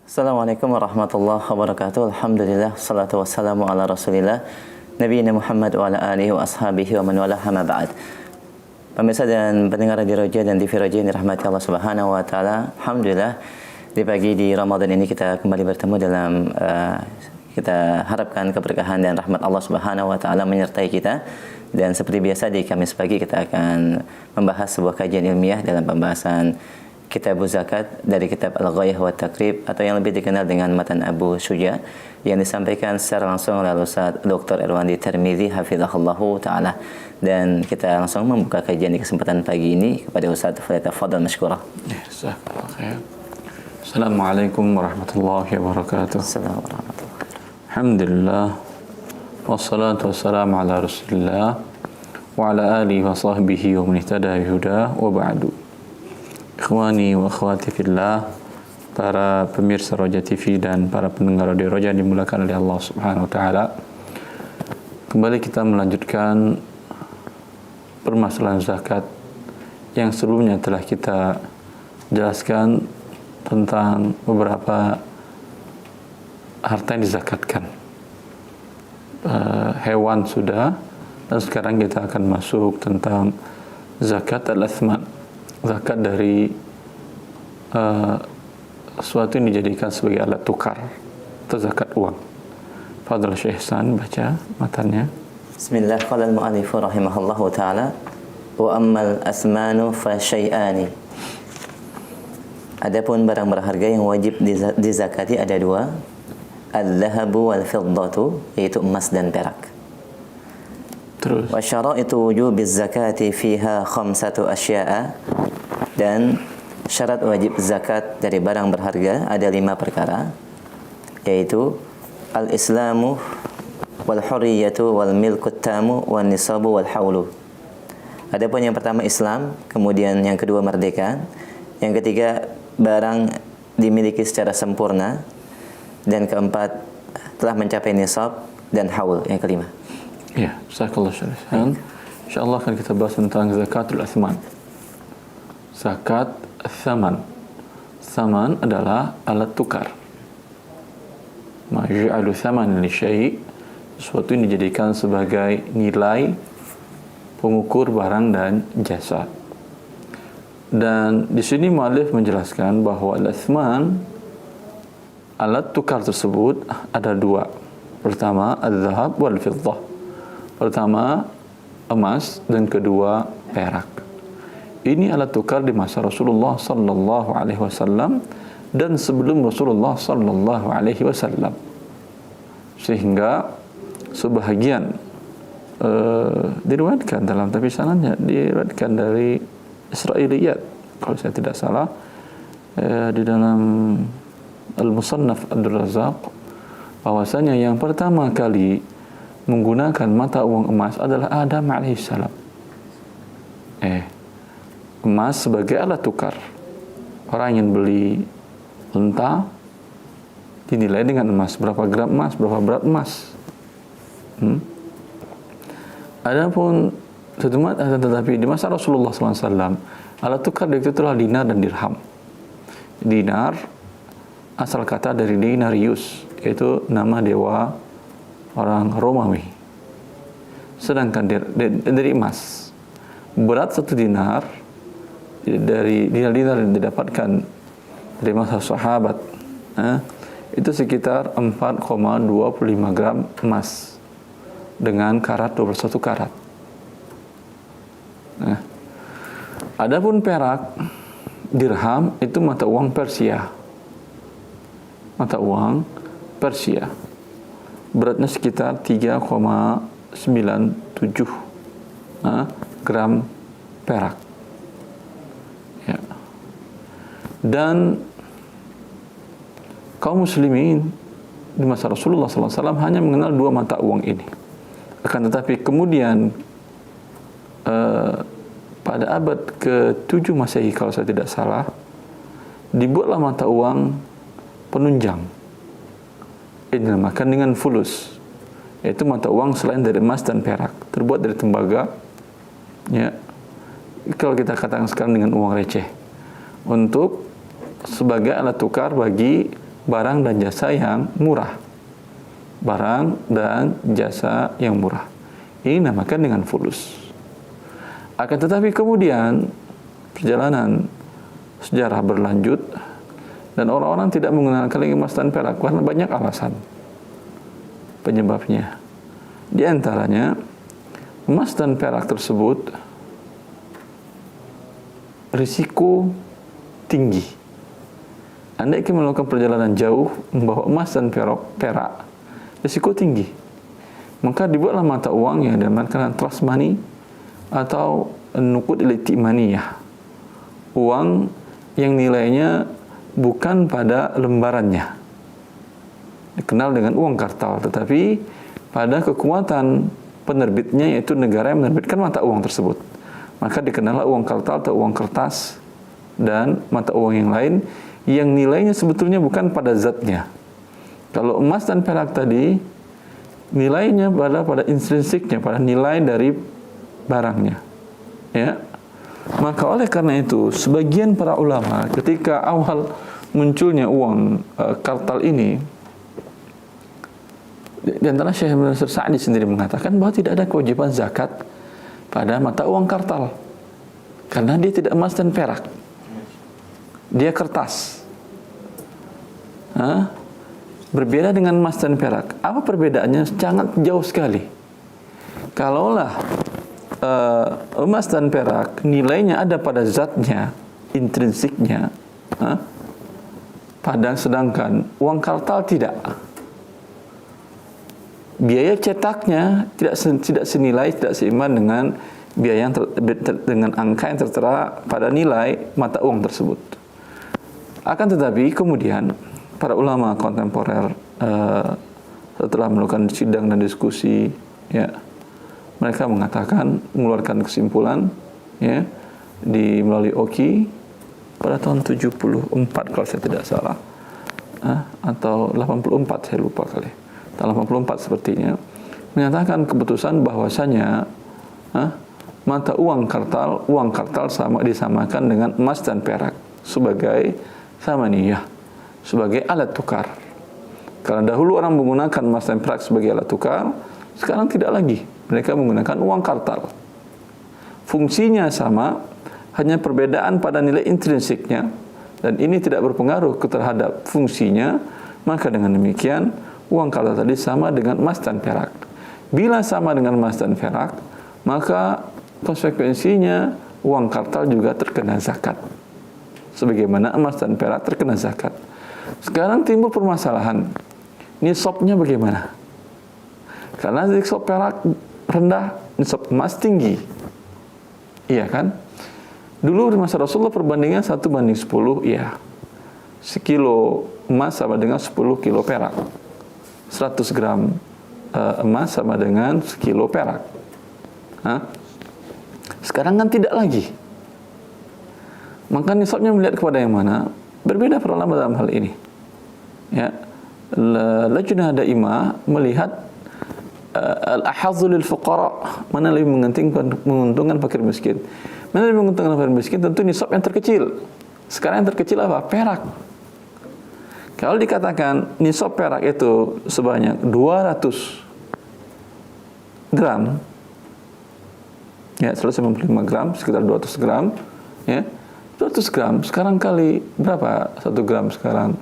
Assalamualaikum warahmatullahi wabarakatuh. Alhamdulillah, salatu wassalamu ala rasulillah Nabiina Muhammad wa ala alihi wa ashabihi wa man walaha ma ba'd. Pemirsa dan pendengar di Roja dan TV Roja yang dirahmati Allah Subhanahu wa taala. Alhamdulillah, di pagi di Ramadan ini kita kembali bertemu dalam kita harapkan keberkahan dan rahmat Allah Subhanahu wa taala menyertai kita. Dan seperti biasa di Kamis pagi kita akan membahas sebuah kajian ilmiah dalam pembahasan Kitab Zakat dari kitab Al-Ghayah wa Taqrib atau yang lebih dikenal dengan Matan Abu Syuja yang disampaikan secara langsung oleh Ustaz Dr. Irwandi Tirmizi hafizahullahu taala. Dan kita langsung membuka kajian di kesempatan pagi ini kepada Ustaz Fadhil Mashkurah. Assalamualaikum warahmatullahi wabarakatuh. Assalamualaikum warahmatullahi wabarakatuh. Alhamdulillah wassalatu wassalamu ala Rasulillah wa ala alihi wa sahbihi wa man ihtada bihuda wa ba'du. Ikhwani wa akhwati fillah, para pemirsa Roja TV dan para pendengar Radio Roja dimulakan oleh Allah Subhanahu wa taala. Kembali kita melanjutkan permasalahan zakat yang sebelumnya telah kita jelaskan tentang beberapa harta yang dizakatkan. Hewan sudah, dan sekarang kita akan masuk tentang zakat al-athman, zakat dari sesuatu yang dijadikan sebagai alat tukar atau zakat uang. Fadhil Syekh Ihsan baca matanya. Bismillah, qala al-mu'allif rahimahullahu taala wa ammal asmanu fa syai'ani. Adapun barang berharga yang wajib dizakati ada dua, al-dhahabu wal fiddatu, yaitu emas dan perak. Terus Wa syara'itu wujubiz zakati fiha khamsatu asya'a, dan syarat wajib zakat dari barang berharga ada 5 perkara, yaitu al-islamu wal hurriyatu wal milkut tamu wan nisabu wal haulu. Adapun yang pertama Islam, kemudian yang kedua merdeka, yang ketiga barang dimiliki secara sempurna, dan keempat telah mencapai nisab, dan haul yang kelima. ya, jazakallahu khairan. Insyaallah akan kita bahas tentang zakatul athman. Zakat thaman. Thaman adalah alat tukar. Ma yaj'alu thaman li syai', sesuatu yang dijadikan sebagai nilai pengukur barang dan jasa. Dan di sini muallif menjelaskan bahwa al-athman, alat tukar tersebut ada 2. Pertama al-dhahab wal fiddah. Pertama emas dan kedua perak. Ini alat tukar di masa Rasulullah sallallahu alaihi wasallam dan sebelum Rasulullah sallallahu alaihi wasallam. Sehingga sebahagian diriwayatkan dalam, tapi sanadnya diriwayatkan dari Israiliyat kalau saya tidak salah, di dalam Al-Musannaf Abdul Razak, bahwasanya yang pertama kali menggunakan mata uang emas adalah Adam alaihissalam. Emas sebagai alat tukar. Orang yang beli unta dinilai dengan emas, berapa gram emas, berapa berat emas. Adapun tetapi di masa Rasulullah SAW, alat tukar itu adalah dinar dan dirham. Dinar asal kata dari dinarius, yaitu nama dewa orang Romawi. Sedangkan dari emas, berat 1 dinar dari dinar yang didapatkan dari masa sahabat, itu sekitar 4,25 gram emas dengan karat 21 karat. Adapun perak, dirham, itu mata uang Persia. Mata uang Persia. Beratnya sekitar 3,97 gram perak. Ya. Dan kaum muslimin di masa Rasulullah SAW hanya mengenal 2 mata uang ini. Akan tetapi kemudian pada abad ke-7 Masehi kalau saya tidak salah, dibuatlah mata uang penunjang. Ini dinamakan dengan fulus, yaitu mata uang selain dari emas dan perak, terbuat dari tembaga. Ya, kalau kita katakan sekarang dengan uang receh, untuk sebagai alat tukar bagi barang dan jasa yang murah. Barang dan jasa yang murah. Ini namakan dengan fulus. Akan tetapi kemudian perjalanan sejarah berlanjut dan orang-orang tidak menggunakan lagi emas dan perak karena banyak alasan penyebabnya. Di antaranya emas dan perak tersebut risiko tinggi. Anda ingin melakukan perjalanan jauh membawa emas dan perak, risiko tinggi. Maka dibuatlah mata uang yang dinamakan trust money atau nuqud al-i'timaniyah. Uang yang nilainya bukan pada lembarannya. Dikenal dengan uang kartal, tetapi pada kekuatan penerbitnya, yaitu negara yang menerbitkan mata uang tersebut. Maka dikenallah uang kartal atau uang kertas dan mata uang yang lain yang nilainya sebetulnya bukan pada zatnya. Kalau emas dan perak tadi nilainya pada intrinsiknya, pada nilai dari barangnya. Ya. Maka oleh karena itu sebagian para ulama ketika awal munculnya uang kartal ini, di antara Syekh Ibn Nasir Sa'di sendiri mengatakan bahwa tidak ada kewajiban zakat pada mata uang kartal karena dia tidak emas dan perak, dia kertas. Berbeda dengan emas dan perak. Apa perbedaannya? Sangat jauh sekali. Kalaulah emas dan perak nilainya ada pada zatnya, intrinsiknya, sedangkan uang kartal tidak. Biaya cetaknya tidak senilai, tidak seimbang dengan biaya yang dengan angka yang tertera pada nilai mata uang tersebut. Akan tetapi kemudian para ulama kontemporer setelah melakukan sidang dan diskusi, ya, mereka mengeluarkan kesimpulan, ya, melalui OKI pada tahun 74 kalau saya tidak salah, atau 84 saya lupa kali, tahun 84 sepertinya, menyatakan keputusan bahwasanya mata uang kartal disamakan dengan emas dan perak sebagai samaniyah, sebagai alat tukar. Karena dahulu orang menggunakan emas dan perak sebagai alat tukar, sekarang tidak lagi. Mereka menggunakan uang kartal. Fungsinya sama, hanya perbedaan pada nilai intrinsiknya, dan ini tidak berpengaruh terhadap fungsinya. Maka dengan demikian uang kartal tadi sama dengan emas dan perak. Bila sama dengan emas dan perak, maka konsekuensinya uang kartal juga terkena zakat, sebagaimana emas dan perak terkena zakat. Sekarang timbul permasalahan, nisabnya bagaimana? Karena nisab perak rendah, nisab emas tinggi. Iya kan? Dulu di masa Rasulullah perbandingan 1:10, iya. Sekilo emas sama dengan 10 kilo perak. 100 gram emas sama dengan sekilo perak. Sekarang kan tidak lagi. Maka nisabnya melihat kepada yang mana? Berbeda para ulama dalam hal ini. Ya, Lajnah Daimah melihat al-ahadzu lil fuqara, mana lebih menguntungkan fakir miskin. Mana lebih menguntungkan fakir miskin? Tentu nisab yang terkecil. Sekarang yang terkecil apa? Perak. Kalau dikatakan nisab perak itu sebanyak 200 gram, ya 155 gram, sekitar 200 gram, ya. 200 gram, sekarang kali berapa 1 gram sekarang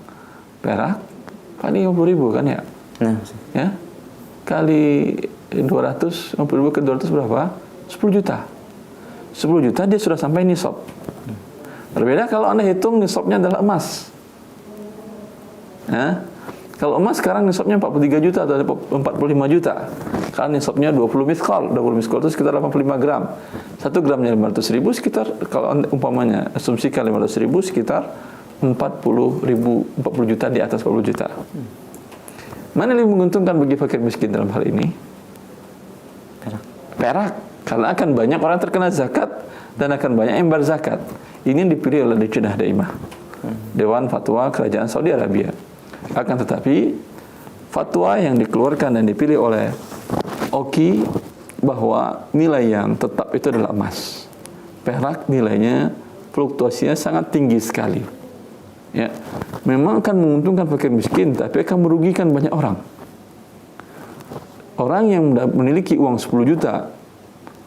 perak? Kali 50.000 kan ya? Nah, ya. Kali 250.000 ke 200 berapa? 10 juta. 10 juta dia sudah sampai nisab. Berbeda kalau Anda hitung nisabnya adalah emas. Ya. Kalau emas sekarang nisabnya 43 juta atau 45 juta. Kalau nisabnya 20 miskal. 20 miskal itu sekitar 85 gram. 1 gramnya 500.000, sekitar, kalau umpamanya asumsikan 500.000, sekitar 40 juta, di atas 40 juta. Mana yang menguntungkan bagi fakir miskin dalam hal ini? Perak. Karena akan banyak orang terkena zakat dan akan banyak yang berzakat. Ini yang dipilih oleh Lajnah Daimah, Dewan Fatwa Kerajaan Saudi Arabia. Akan tetapi fatwa yang dikeluarkan dan dipilih oleh OKI bahwa nilai yang tetap itu adalah emas. Perak nilainya fluktuasinya sangat tinggi sekali. Ya, memang akan menguntungkan fakir miskin, tapi akan merugikan banyak orang. Orang yang memiliki uang 10 juta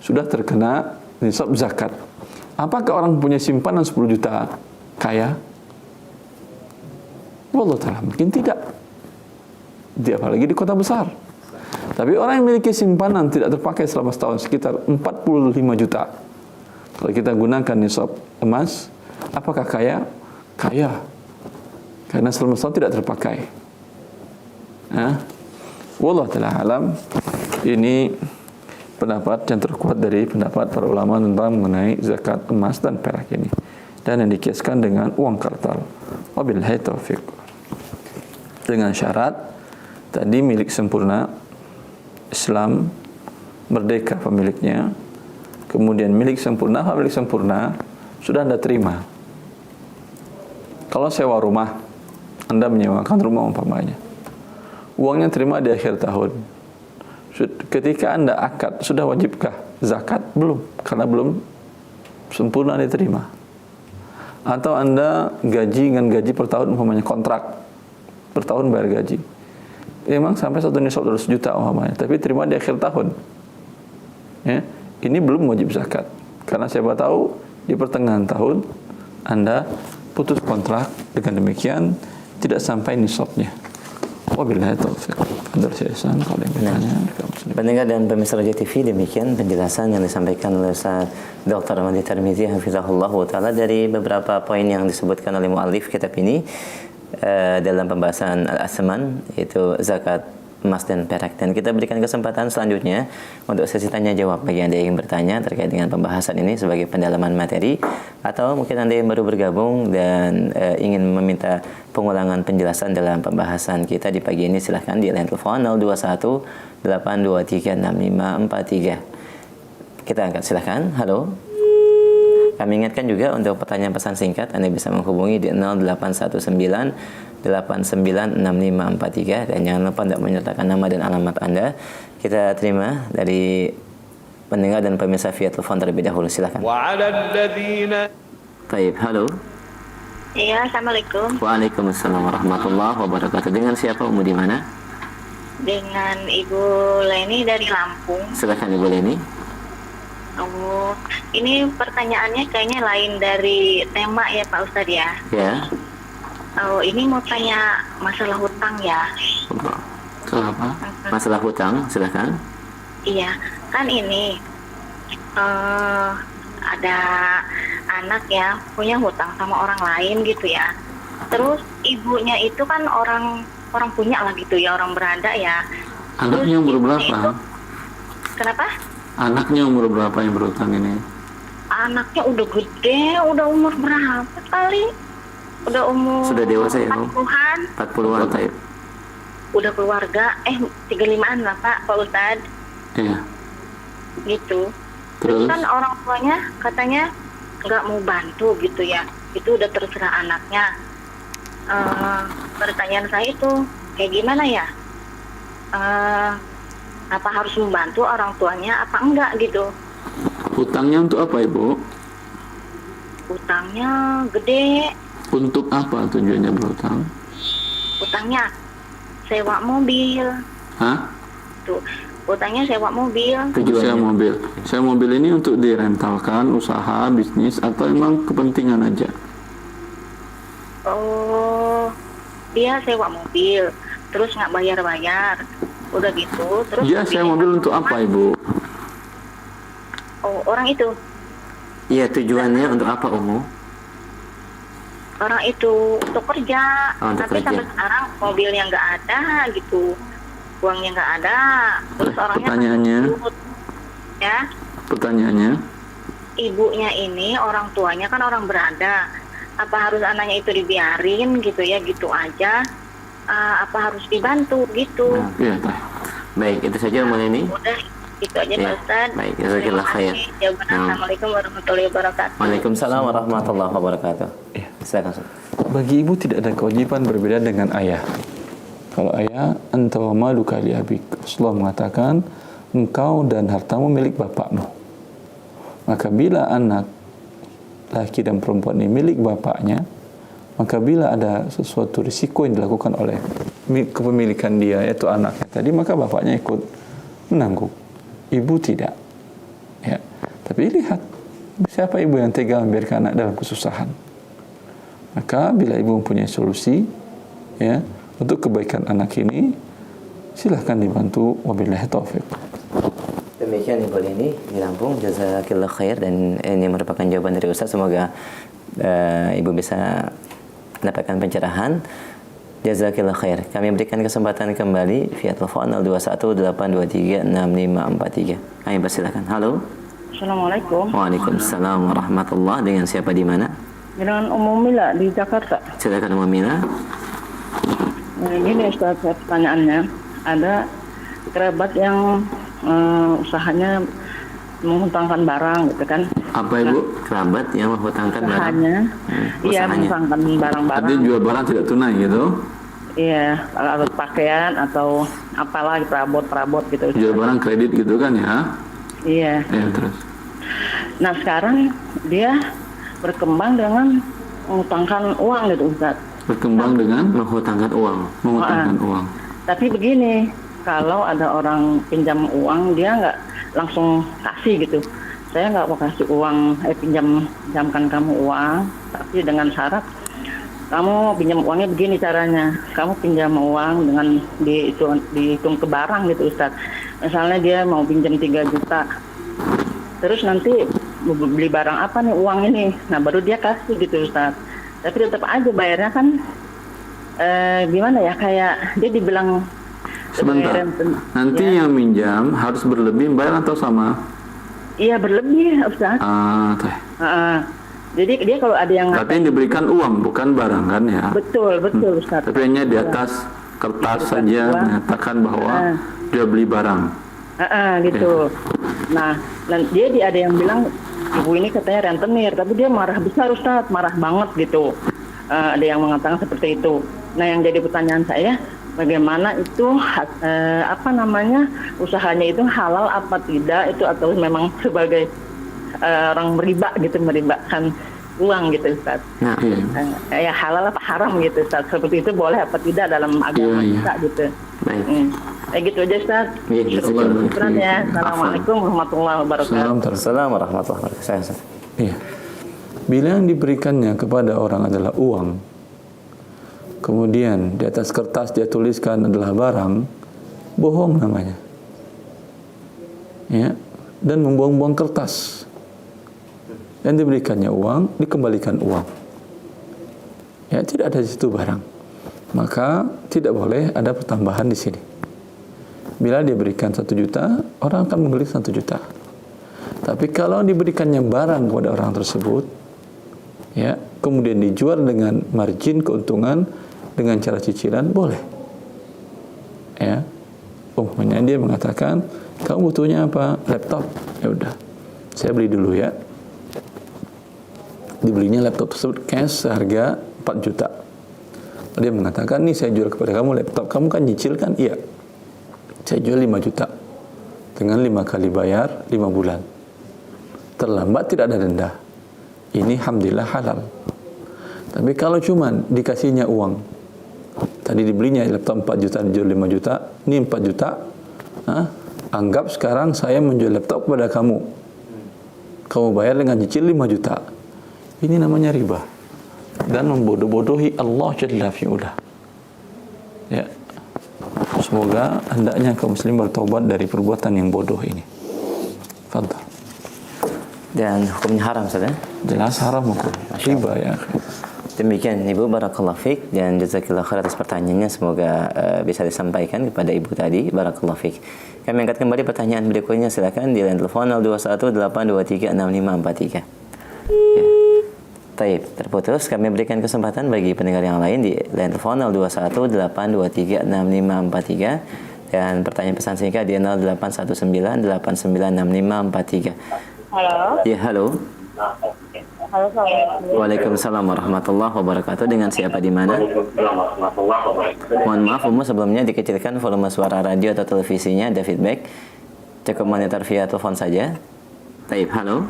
sudah terkena nisab zakat. Apakah orang punya simpanan 10 juta kaya? Wallahu ta'ala mungkin tidak. Apalagi di kota besar. Tapi orang yang memiliki simpanan tidak terpakai selama setahun sekitar 45 juta. Kalau kita gunakan nisab emas, apakah kaya? Kaya. Karena selama setahun tidak terpakai. Wallahu ta'ala alam. Ini pendapat yang terkuat dari pendapat para ulama tentang mengenai zakat emas dan perak ini, dan yang dikiaskan dengan uang kartal. Wabillahi taufiq. Dengan syarat tadi milik sempurna, Islam, merdeka pemiliknya, kemudian milik sempurna, hak milik sempurna sudah Anda terima. Kalau sewa rumah, Anda menyewakan rumah umpamanya, uangnya terima di akhir tahun. Ketika Anda akad, sudah wajibkah zakat? Belum, karena belum sempurna diterima. Atau Anda gaji dengan gaji per tahun, umpamanya kontrak per tahun bayar gaji, memang sampai satu nisab 200 juta umpamanya, tapi terima di akhir tahun, ya, ini belum wajib zakat. Karena siapa tahu di pertengahan tahun Anda putus kontrak, dengan demikian tidak sampai nisabnya. Wabillahi taufiq. Kalau yang bertanya, pendengar dan pemirsa Raja TV, demikian penjelasan yang disampaikan oleh Ustaz Dr. Ramadi Tirmizi hafizahullah taala dari beberapa poin yang disebutkan oleh muallif kitab ini dalam pembahasan al-asman, yaitu zakat emas dan perak. Dan kita berikan kesempatan selanjutnya untuk sesi tanya jawab bagi Anda yang ingin bertanya terkait dengan pembahasan ini sebagai pendalaman materi, atau mungkin Anda yang baru bergabung dan ingin meminta pengulangan penjelasan dalam pembahasan kita di pagi ini, silahkan di line telepon 021 823 6543. Kita angkat, silahkan. Halo. Kami ingatkan juga untuk pertanyaan pesan singkat Anda bisa menghubungi di 0819 896543, dan jangan lupa untuk menyertakan nama dan alamat Anda. Kita terima dari pendengar dan pemirsa via telepon terlebih dahulu, silakan. Baik, halo. Iya, assalamualaikum. Waalaikumsalam warahmatullahi wabarakatuh. Dengan siapa, Umu di mana? Dengan Ibu Leni dari Lampung. Silakan Ibu Leni. Oh, ini pertanyaannya kayaknya lain dari tema ya Pak Ustadz ya. Ya. Oh, ini mau tanya masalah hutang ya. Apa? Masalah hutang, silakan. Iya, kan ini ada anak ya punya hutang sama orang lain gitu ya. Terus ibunya itu kan orang punya lah gitu ya, orang berada ya. Anaknya umur berapa? Itu, kenapa? Anaknya umur berapa yang berhutang ini? Anaknya udah gede, udah umur berapa kali? Udah umur sudah dewasa ya, 40-an. 40-an, Taib. Udah keluarga, 35-an lah Pak Ustadz. Iya. Gitu. Terus kan orang tuanya katanya nggak mau bantu gitu ya. Itu udah terserah anaknya. Pertanyaan saya itu kayak gimana ya? Apa harus membantu orang tuanya apa enggak gitu? Hutangnya untuk apa, Ibu? Hutangnya gede. Untuk apa tujuannya berhutang? Hutangnya sewa mobil. Hah? Tuh, hutangnya sewa mobil. Sewa mobil. Sewa mobil ini untuk direntalkan, usaha, bisnis, atau emang kepentingan aja? Oh, dia sewa mobil, terus nggak bayar-bayar. Udah gitu, terus dia sewa mobil untuk apa, Ibu? Oh, orang itu. Iya, tujuannya untuk apa, Umu? Orang itu untuk kerja, tapi kerja. sampai sekarang mobilnya nggak ada gitu, uangnya nggak ada. Terus orangnya pertanyaannya, ya? Pertanyaannya, ibunya ini orang tuanya kan orang berada. Apa harus anaknya itu dibiarin gitu ya, gitu aja? Apa harus dibantu gitu? Iya, baik, itu saja Umu Leni. Udah, itu aja Pak Ustadz. Baik, jazakallah khair. Assalamualaikum warahmatullahi wabarakatuh. Waalaikumsalam warahmatullahi wabarakatuh. Silakan. bagi ibu tidak ada kewajiban berbeda dengan ayah. Kalau ayah, anta wa maluka li abik. Rasulullah mengatakan, engkau dan hartamu milik bapakmu. Maka bila anak laki dan perempuan ini milik bapaknya, Maka bila ada sesuatu risiko yang dilakukan oleh kepemilikan dia, yaitu anaknya tadi, maka bapaknya ikut menanggung, ibu tidak. Ya. Tapi lihat, siapa ibu yang tega membiarkan anak dalam kesusahan? Maka bila ibu mempunyai solusi, ya, untuk kebaikan anak ini, silahkan dibantu. Wabillahi taufiq. Demikian Ibu ini di Lampung. Jazakillah khair, dan ini merupakan jawaban dari Ustaz. Semoga Ibu bisa mendapatkan pencerahan. Jazakillah khair. Kami berikan kesempatan kembali via telepon 0218236543. Kami persilakan. Halo. Assalamualaikum. Waalaikumsalam warahmatullah. Dengan siapa di mana? Dengan Umum Mila di Jakarta. Silakan Ummu Mila. Gini Ustaz, pertanyaannya, ada kerabat yang usahanya menghutangkan barang gitu kan. Apa Ibu? Kerabat yang menghutangkan barang? Usahanya, iya, menghutangkan barang-barang. Artinya jual barang tidak tunai gitu? Iya, alat pakaian atau apalah, perabot-perabot gitu. Jual barang kredit gitu kan ya? Iya. Ya, terus. Nah sekarang dia berkembang dengan menghutangkan uang gitu Ustaz. Berkembang dengan Menghutangkan uang. mengutangkan uang. Tapi begini, kalau ada orang pinjam uang, dia nggak langsung kasih gitu. Saya nggak mau kasih uang, pinjamkan kamu uang, tapi dengan syarat kamu pinjam uangnya begini caranya. Kamu pinjam uang dengan dihitung ke barang gitu Ustaz. Misalnya dia mau pinjam 3 juta, terus nanti beli barang apa nih uang ini, nah baru dia kasih gitu Ustaz. Tapi tetap aja bayarnya kan gimana ya, kayak dia dibilang Sebentar. Nanti ya. yang minjam harus berlebih bayar atau sama? Iya berlebih Ustaz. Teh. Jadi dia kalau ada yang Tapi yang diberikan uang bukan barang kan ya? betul Ustaz. Tapi hanya di atas kertas saja uang. menyatakan bahwa dia beli barang. Gitu. Nah, dia ada yang bilang ibu ini katanya rentenir, tapi dia marah besar Ustaz, marah banget gitu. Ada yang mengatakan seperti itu. Nah, yang jadi pertanyaan saya, bagaimana itu usahanya itu halal apa tidak itu, atau memang sebagai orang meribakan uang gitu Ustaz. Nah, Ya halal apa haram gitu Ustaz. Seperti itu boleh apa tidak dalam agama kita gitu. baik. Gitu aja Ustaz. Iya, Syukran ya. Assalamualaikum warahmatullahi wabarakatuh. Assalamualaikum warahmatullahi wabarakatuh. Iya. Bila yang diberikannya kepada orang adalah uang, kemudian di atas kertas dia tuliskan adalah barang, bohong namanya. Ya, dan membuang-buang kertas. Yang diberikannya uang, dikembalikan uang. Ya, tidak ada di situ barang. Maka tidak boleh ada pertambahan di sini. Bila diberikan 1 juta, orang akan membeli 1 juta. Tapi kalau diberikannya barang kepada orang tersebut, ya, kemudian dijual dengan margin keuntungan dengan cara cicilan, boleh. Ya, umpamanya dia mengatakan, kamu butuhnya apa? Laptop. Ya udah, saya beli dulu ya. Dibelinya laptop tersebut cash seharga 4 juta. Dia mengatakan, nih saya jual kepada kamu laptop, kamu kan nyicil kan? Iya. Saya jual 5 juta dengan 5 kali bayar 5 bulan. Terlambat tidak ada denda. Ini alhamdulillah halal. Tapi kalau cuman dikasihnya uang, tadi dibelinya laptop 4 juta, dijual 5 juta, ini 4 juta, anggap sekarang saya menjual laptop kepada kamu. Kamu bayar dengan cicil 5 juta. Ini namanya riba. Dan membodoh-bodohi Allah Jalla fi'ula. Ya. Semoga hendaknya kaum muslim bertobat dari perbuatan yang bodoh ini. Fadhal. Dan hukumnya haram Ustaz ya? Jelas haram hukum. Riba ya. Demikian Ibu, barakallahu fiik, dan jazakillah khair atas pertanyaannya. Semoga bisa disampaikan kepada Ibu tadi. Barakallahu fiik. Kami angkat kembali pertanyaan berikutnya, silakan di line telepon 0218236543. Ya. Taib, terputus. Kami berikan kesempatan bagi pendengar yang lain di line telepon 0218236543 dan pertanyaan pesan singkat di 0819896543. Halo. Ya, halo. Halo, Assalamualaikum. Waalaikumsalam warahmatullahi wabarakatuh. Dengan siapa di mana? Mohon maaf, Ummu, sebelumnya dikecilkan volume suara radio atau televisinya, ada feedback. Cukup monitor via telepon saja. Taib, halo.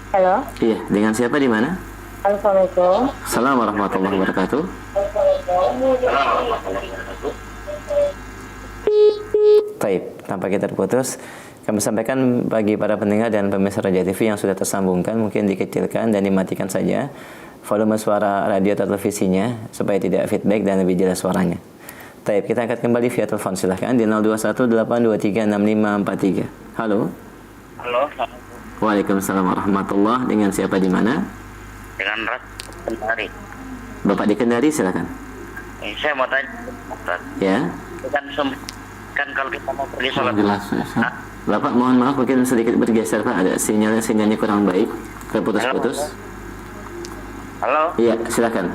Halo. Iya, dengan siapa di mana? Assalamualaikum. Assalamualaikum warahmatullahi wabarakatuh. Baik, tampaknya terputus. Kami sampaikan bagi para pendengar dan pemirsa Raja TV yang sudah tersambungkan, mungkin dikecilkan dan dimatikan saja volume suara radio atau televisinya supaya tidak feedback dan lebih jelas suaranya. Baik, kita angkat kembali via telepon, silahkan di 0218236543. Halo. Halo, Waalaikumsalam warahmatullahi. Dengan siapa di mana? dengan Ras Kendari. Bapak di Kendari, silakan. Saya mau tanya, Ustaz. Ya. Kan kalau kita mau pergi sholat, Jelas, Ustaz. Bapak mohon maaf mungkin sedikit bergeser Pak, ada sinyalnya kurang baik, terputus-putus. halo, Iya, silakan.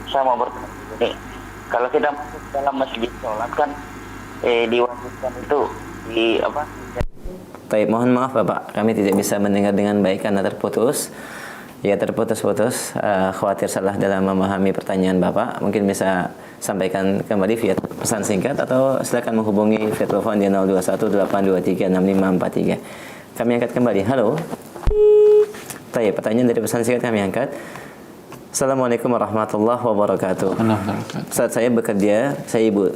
saya mau bertanya. Ini, kalau kita masuk dalam masjid sholat kan diwajibkan itu di apa? Baik, mohon maaf Bapak, kami tidak bisa mendengar dengan baik karena terputus. Ya, terputus-putus. Khawatir salah dalam memahami pertanyaan Bapak. Mungkin bisa sampaikan kembali via pesan singkat atau silakan menghubungi via telepon di 0218236543. Kami angkat kembali. Halo. Baik, pertanyaan dari pesan singkat kami angkat. Assalamualaikum warahmatullahi wabarakatuh. Saat saya bekerja, saya ibu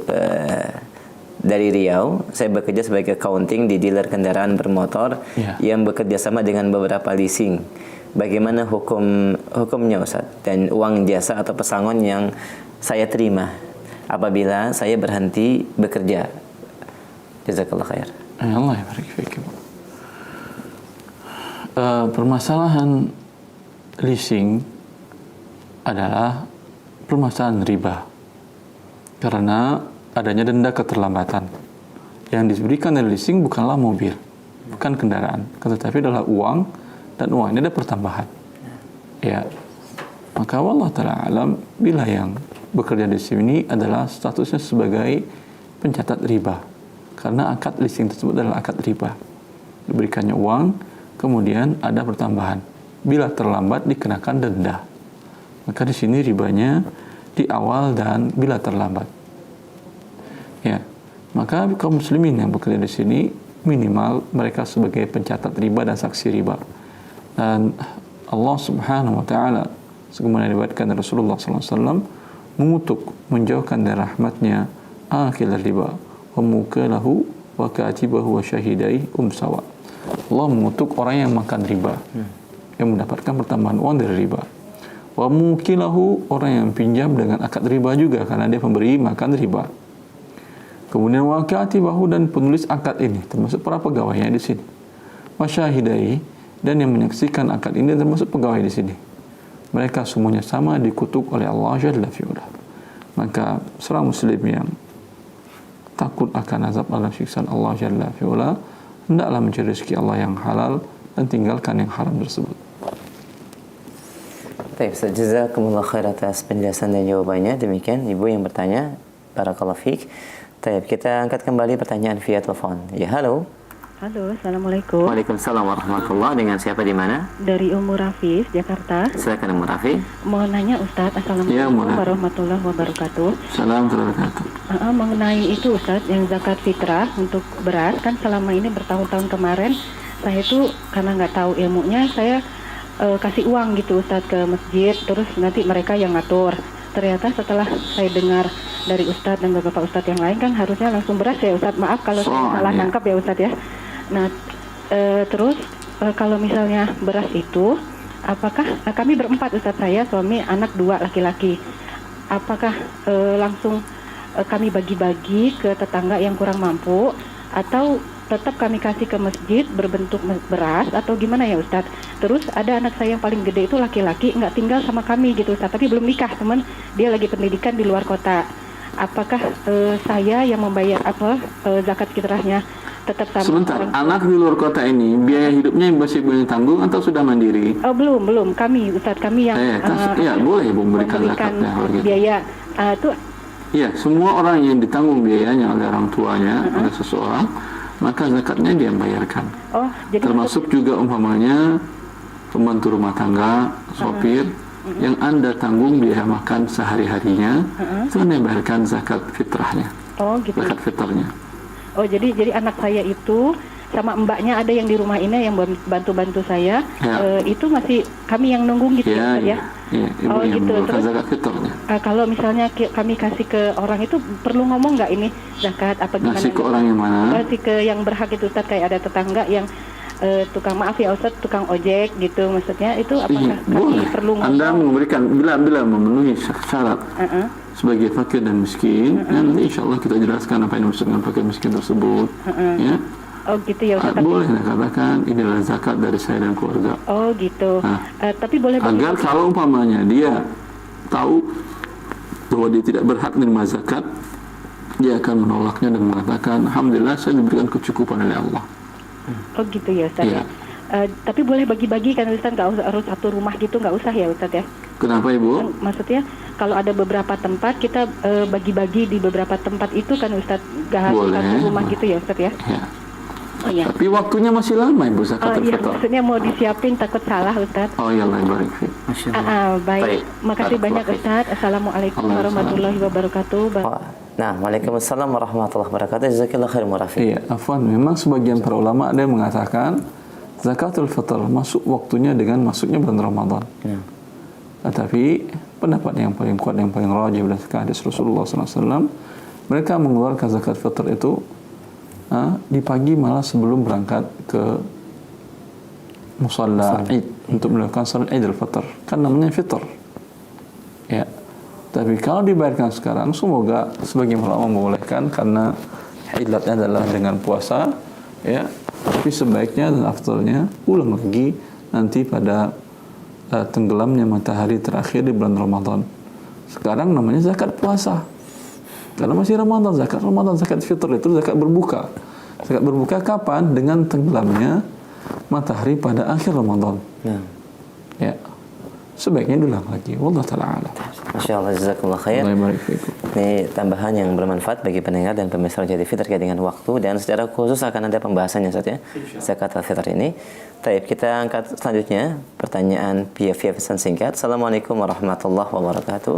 dari Riau. Saya bekerja sebagai accounting di dealer kendaraan bermotor yang bekerja sama dengan beberapa leasing. Bagaimana hukumnya Ustaz, dan uang jasa atau pesangon yang saya terima apabila saya berhenti bekerja? Jazakallah khair. Allah ya barik fiik. Permasalahan leasing adalah permasalahan riba karena adanya denda keterlambatan. Yang diberikan dari leasing bukanlah mobil, bukan kendaraan, tetapi adalah uang, dan uang ini ada pertambahan. Ya, maka wallahu ta'ala alam, bila yang bekerja di sini adalah statusnya sebagai pencatat riba, karena akad leasing tersebut adalah akad riba. Diberikannya uang, kemudian ada pertambahan. Bila terlambat dikenakan denda. Maka di sini ribanya di awal dan bila terlambat. Ya, maka kaum muslimin yang bekerja di sini minimal mereka sebagai pencatat riba dan saksi riba. Dan Allah Subhanahu wa taala sebagaimana diriwayatkan dari Rasulullah sallallahu alaihi wasallam mengutuk menjauhkan dari rahmatnya akil riba wa mukalahu wa katibahu wa syahidai sawa. Allah mengutuk orang yang makan riba, yang mendapatkan pertambahan uang dari riba. Wa mukilahu, orang yang pinjam dengan akad riba juga karena dia pemberi makan riba. Kemudian wa katibahu, dan penulis akad ini termasuk para pegawainya di sini. Wa syahidai, dan yang menyaksikan akad ini termasuk pegawai di sini. Mereka semuanya sama dikutuk oleh Allah Jalla fi'ula. Maka seorang muslim yang takut akan azab Allah, siksaan Allah Jalla fi'ula, hendaklah mencari rezeki Allah yang halal dan tinggalkan yang haram tersebut. Baik, jazakumullah khair atas penjelasan dan jawabannya. Demikian Ibu yang bertanya. Barakallahu fiik. Baik, kita angkat kembali pertanyaan via telepon. Ya, halo. Halo, Assalamualaikum. Waalaikumsalam warahmatullahi. Dengan siapa di mana? Dari Umur Hafiz, Jakarta. Silakan Umur Hafiz. Mau nanya Ustadz, Assalamualaikum warahmatullahi wabarakatuh. Salam wabarakatuh. Mengenai itu Ustadz, yang zakat fitrah untuk beras, kan selama ini bertahun-tahun kemarin saya itu karena nggak tahu ilmunya, saya kasih uang gitu Ustadz ke masjid, terus nanti mereka yang ngatur. Ternyata setelah saya dengar dari Ustadz dan beberapa Ustadz yang lain, kan harusnya langsung beras ya Ustadz. Maaf kalau saya salah nangkap ya Ustadz ya. Nah, terus kalau misalnya beras itu, apakah kami berempat Ustadz, saya, suami, anak 2 laki-laki. Apakah langsung kami bagi-bagi ke tetangga yang kurang mampu, atau tetap kami kasih ke masjid berbentuk beras, atau gimana ya Ustadz? Terus ada anak saya yang paling gede itu laki-laki, nggak tinggal sama kami gitu Ustadz, tapi belum nikah, teman dia lagi pendidikan di luar kota. Apakah saya yang membayar zakat fitrahnya tetap sama? Sebentar, anak di luar kota ini biaya hidupnya masih boleh tanggung atau sudah mandiri? Oh belum, kami Ustadz, kami yang ya boleh memberikan zakatnya gitu. Biaya itu. Iya, semua orang yang ditanggung biayanya oleh orang tuanya, oleh seseorang, maka zakatnya dia bayarkan. Oh, jadi termasuk juga umpamanya pembantu rumah tangga, sopir, yang Anda tanggung biaya makan sehari-harinya, itu Anda bayarkan zakat fitrahnya. Oh gitu. Zakat fitrahnya. Oh jadi anak saya itu sama mbaknya ada yang di rumah ini yang bantu-bantu saya. Ya. Itu masih kami yang nunggu gitu Ya, ya, Ustaz, ya. ya, ibu Oh, yang gitu. mengeluarkan Terus, zakat fitrnya. Kalau misalnya kami kasih ke orang itu perlu ngomong nggak ini zakat apa gimana? Ngasih ke orang yang mana? Kasih ke yang berhak itu Ustaz, kayak ada tetangga yang tukang, maaf ya Ustaz, tukang ojek gitu, maksudnya itu apakah kami Boleh. perlu ngomong? Anda memberikan bila memenuhi syarat sebagai fakir dan miskin, nanti insya Allah kita jelaskan apa yang dimaksud dengan fakir miskin tersebut. Ya. Oh gitu ya Ustaz. Boleh katakan inilah zakat dari saya dan keluarga. Oh gitu. Tapi boleh Agar kalau umpamanya dia tahu bahwa dia tidak berhak menerima zakat, dia akan menolaknya dan mengatakan, alhamdulillah saya diberikan kecukupan oleh Allah. Oh gitu ya Ustaz. Iya. Tapi boleh bagi-bagi kan Ustaz, nggak usah harus satu rumah gitu, nggak usah ya Ustaz ya? Kenapa Ibu? Maksudnya kalau ada beberapa tempat kita bagi-bagi di beberapa tempat itu kan Ustaz, nggak harus Boleh. satu rumah gitu ya Ustaz ya? Ya. Oh iya. Tapi waktunya masih lama Ibu zakat Iya, al-fitr. maksudnya mau disiapin takut salah Ustaz. Oh ya Allah barik fiik. Masya Allah. Baik. Makasih banyak Barakallahu Ustaz. Assalamualaikum Allah warahmatullahi wabarakatuh. Nah, Waalaikumsalam warahmatullahi wabarakatuh. Jazakallahu khairan Rafiq. Iya, afwan. Memang sebagian para ulama ada yang mengatakan zakatul fitr masuk waktunya dengan masuknya bulan Ramadan. Ya. Tetapi pendapat yang paling kuat, yang paling rajih berdasarkan hadis Rasulullah SAW, mereka mengeluarkan zakat fitr itu di pagi malah sebelum berangkat ke musalla Id untuk melakukan salat Idul Fitr. Kan namanya fitr. Ya. Tapi kalau dibayarkan sekarang, semoga sebagian ulama membolehkan karena ilatnya adalah dengan puasa, ya. Tapi sebaiknya dan afdalnya ulang lagi nanti pada tenggelamnya matahari terakhir di bulan Ramadan. Sekarang namanya zakat puasa. Karena masih Ramadan, zakat fitr itu zakat berbuka. Zakat berbuka kapan? Dengan tenggelamnya matahari pada akhir Ramadan. Ya. Sebaiknya diulang lagi. Wallahu ta'ala a'lam. Masya Allah, jazakallah khair. Allah barik fiikum. Ini tambahan yang bermanfaat bagi pendengar dan pemirsa Raja TV terkait dengan waktu, dan secara khusus akan ada pembahasannya saja zakat al-fitr ini. Baik, kita angkat selanjutnya pertanyaan via pesan singkat. Assalamualaikum warahmatullahi wabarakatuh.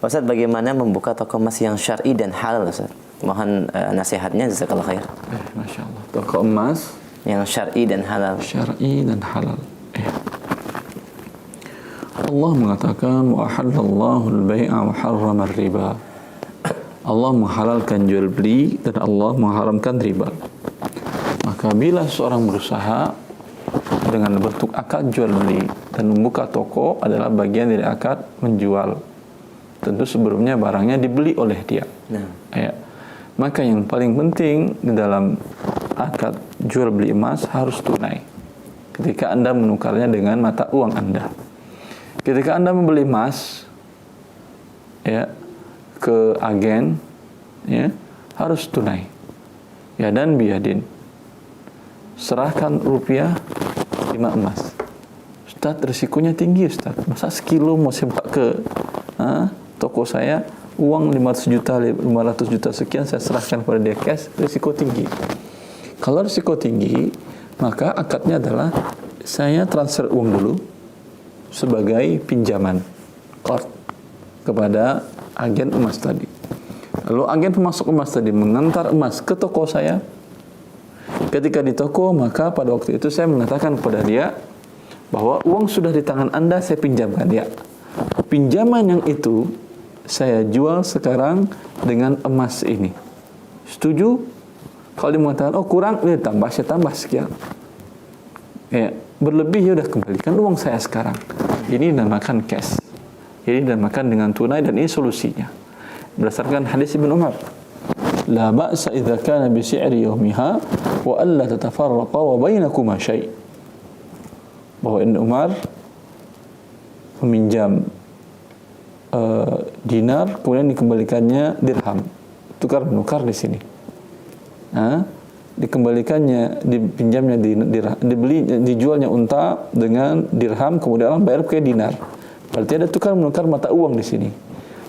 Ustaz, bagaimana membuka toko emas yang syar'i dan halal, Ustaz? Mohon nasihatnya, jazakallah khair. Masya Allah. Toko emas Yang syar'i dan halal. syar'i dan halal. Allah mengatakan wa ahallallahu al-bai'a wa harrama riba. Allah menghalalkan jual beli dan Allah mengharamkan riba. Maka bila seorang berusaha dengan bentuk akad jual beli dan membuka toko adalah bagian dari akad menjual, tentu sebelumnya barangnya dibeli oleh dia. Ya. Maka yang paling penting di dalam akad jual beli emas harus tunai. Ketika Anda menukarnya dengan mata uang Anda. Ketika Anda membeli emas, ya, ke agen, ya, harus tunai. Ya, dan biadin. Serahkan rupiah 5 emas. Ustaz, risikonya tinggi Ustaz. Masa sekilo mau saya bawa ke toko saya, uang 500 juta sekian saya serahkan kepada dia cash, risiko tinggi. Kalau risiko tinggi, maka akadnya adalah saya transfer uang dulu sebagai pinjaman qard kepada agen emas tadi. Lalu agen pemasok emas tadi mengantar emas ke toko saya. Ketika di toko, maka pada waktu itu saya mengatakan kepada dia bahwa uang sudah di tangan Anda, saya pinjamkan dia. Pinjaman yang itu saya jual sekarang dengan emas ini. Setuju? Kalau dia mengatakan, oh kurang, saya tambah sekian. Ya, berlebih, ya udah kembalikan uang saya sekarang. Ini dinamakan cash. Ini dinamakan dengan tunai, dan ini solusinya. Berdasarkan hadis Ibn Umar, la ba'sa idza kana bi si'ri yawmiha wa alla tatafarraqa wa bainakuma syai'. Bahwa Ibn Umar meminjam dinar, kemudian dikembalikannya dirham. Tukar menukar di sini. Dikembalikannya, dipinjamnya dijualnya unta dengan dirham, kemudian orang bayar pakai dinar. Berarti ada tukar menukar mata uang di sini.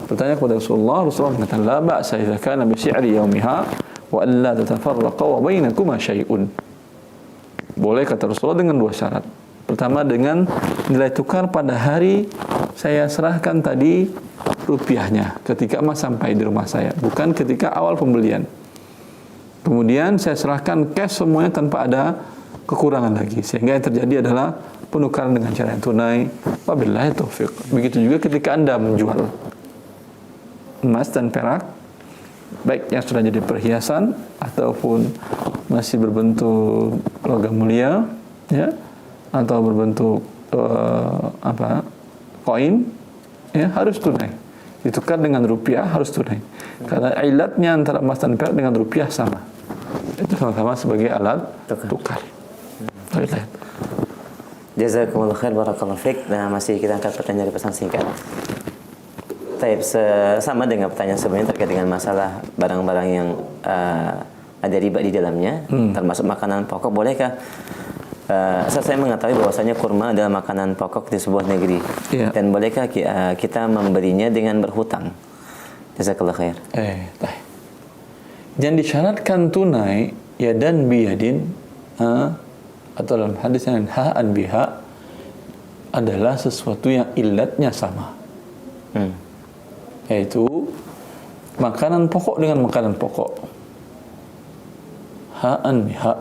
Bertanya kepada Rasulullah mengatakan, la ba'sa idza kana bi si'ri yawmiha wa alla tatafarraqa wa bainakuma syai'un. Boleh, kata Rasulullah, dengan 2 syarat. Pertama, dengan nilai tukar pada hari saya serahkan tadi rupiahnya ketika emas sampai di rumah saya, bukan ketika awal pembelian. Kemudian saya serahkan cash semuanya tanpa ada kekurangan lagi. Sehingga yang terjadi adalah penukaran dengan cara yang tunai. Wabillahi taufiq. Begitu juga ketika Anda menjual emas dan perak, baik yang sudah jadi perhiasan ataupun masih berbentuk logam mulia, ya, atau berbentuk koin, ya, harus tunai. Ditukar dengan rupiah harus tunai. Karena ilatnya antara emas dan perak dengan rupiah sama. Itu sama-sama sebagai alat tukar. Jazakumullah khair, barakallahu fiik. Nah, masih kita angkat pertanyaan dari pesan singkat. Taib, sama dengan pertanyaan sebelumnya terkait dengan masalah barang-barang yang ada riba di dalamnya, termasuk makanan pokok, bolehkah? Saya mengetahui bahwasanya kurma adalah makanan pokok di sebuah negeri, dan bolehkah kita membelinya dengan berhutang? Jazakallah khair. Jangan disyaratkan tunai yadan biyadin, atau dalam hadis yang ha'an biha, adalah sesuatu yang ilatnya sama, yaitu makanan pokok dengan makanan pokok. Ha'an biha,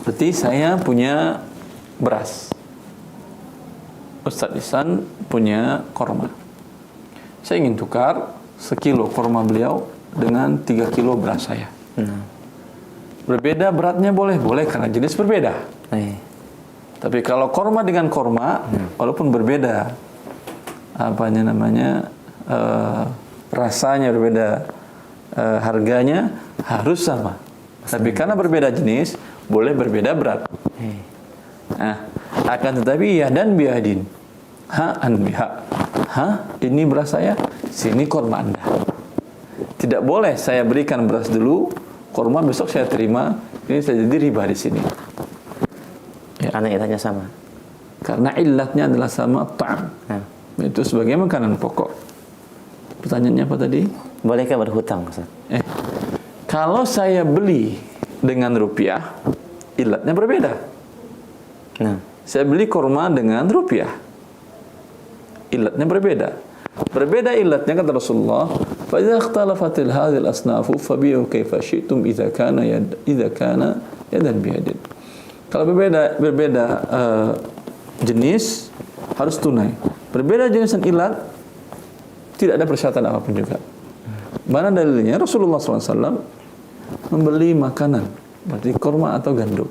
Seperti saya punya beras, Ustaz Ihsan punya korma. Saya ingin tukar sekilo korma beliau dengan 3 kilo beras saya. Berbeda beratnya boleh karena jenis berbeda. Tapi kalau korma dengan korma, walaupun berbeda rasanya berbeda, harganya harus sama. Tapi karena berbeda jenis, boleh berbeda berat. Akan tetapi ya dan biadin, ha'an biha, ini beras saya, sini korma Anda. Tidak boleh saya berikan beras dulu, korma besok saya terima, ini saya jadi riba di sini. Karena ilatnya sama. Karena ilatnya adalah sama, ta'am. Itu sebagai makanan pokok. Pertanyaannya apa tadi? Bolehkah berhutang, Ustaz? Kalau saya beli dengan rupiah, ilatnya berbeda. Saya beli korma dengan rupiah, ilatnya berbeda. Berbeda ilatnya, kata Rasulullah, fa idza ikhtalafatil hadhil asnafu fabi'u kaifa syi'tum idza kana yadan biyadin. Kalau berbeda jenis harus tunai. Berbeda jenis dan ilat tidak ada persyaratan apapun juga. Mana dalilnya? Rasulullah SAW membeli makanan, berarti korma atau gandum.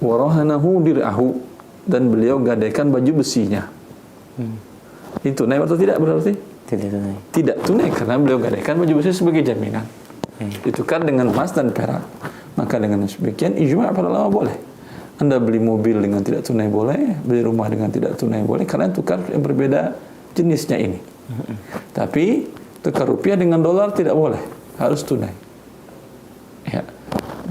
Warahanahu dir'ahu, dan beliau gadaikan baju besinya. Itu tunai atau tidak berarti? Tidak tunai. Tidak tunai karena beliau gadaikan baju besi sebagai jaminan. Ditukar dengan emas dan perak. Maka dengan demikian ijma' para ulama boleh. Anda beli mobil dengan tidak tunai boleh, beli rumah dengan tidak tunai boleh, karena tukar yang berbeda jenisnya ini. Tapi tukar rupiah dengan dolar tidak boleh, harus tunai. Ya.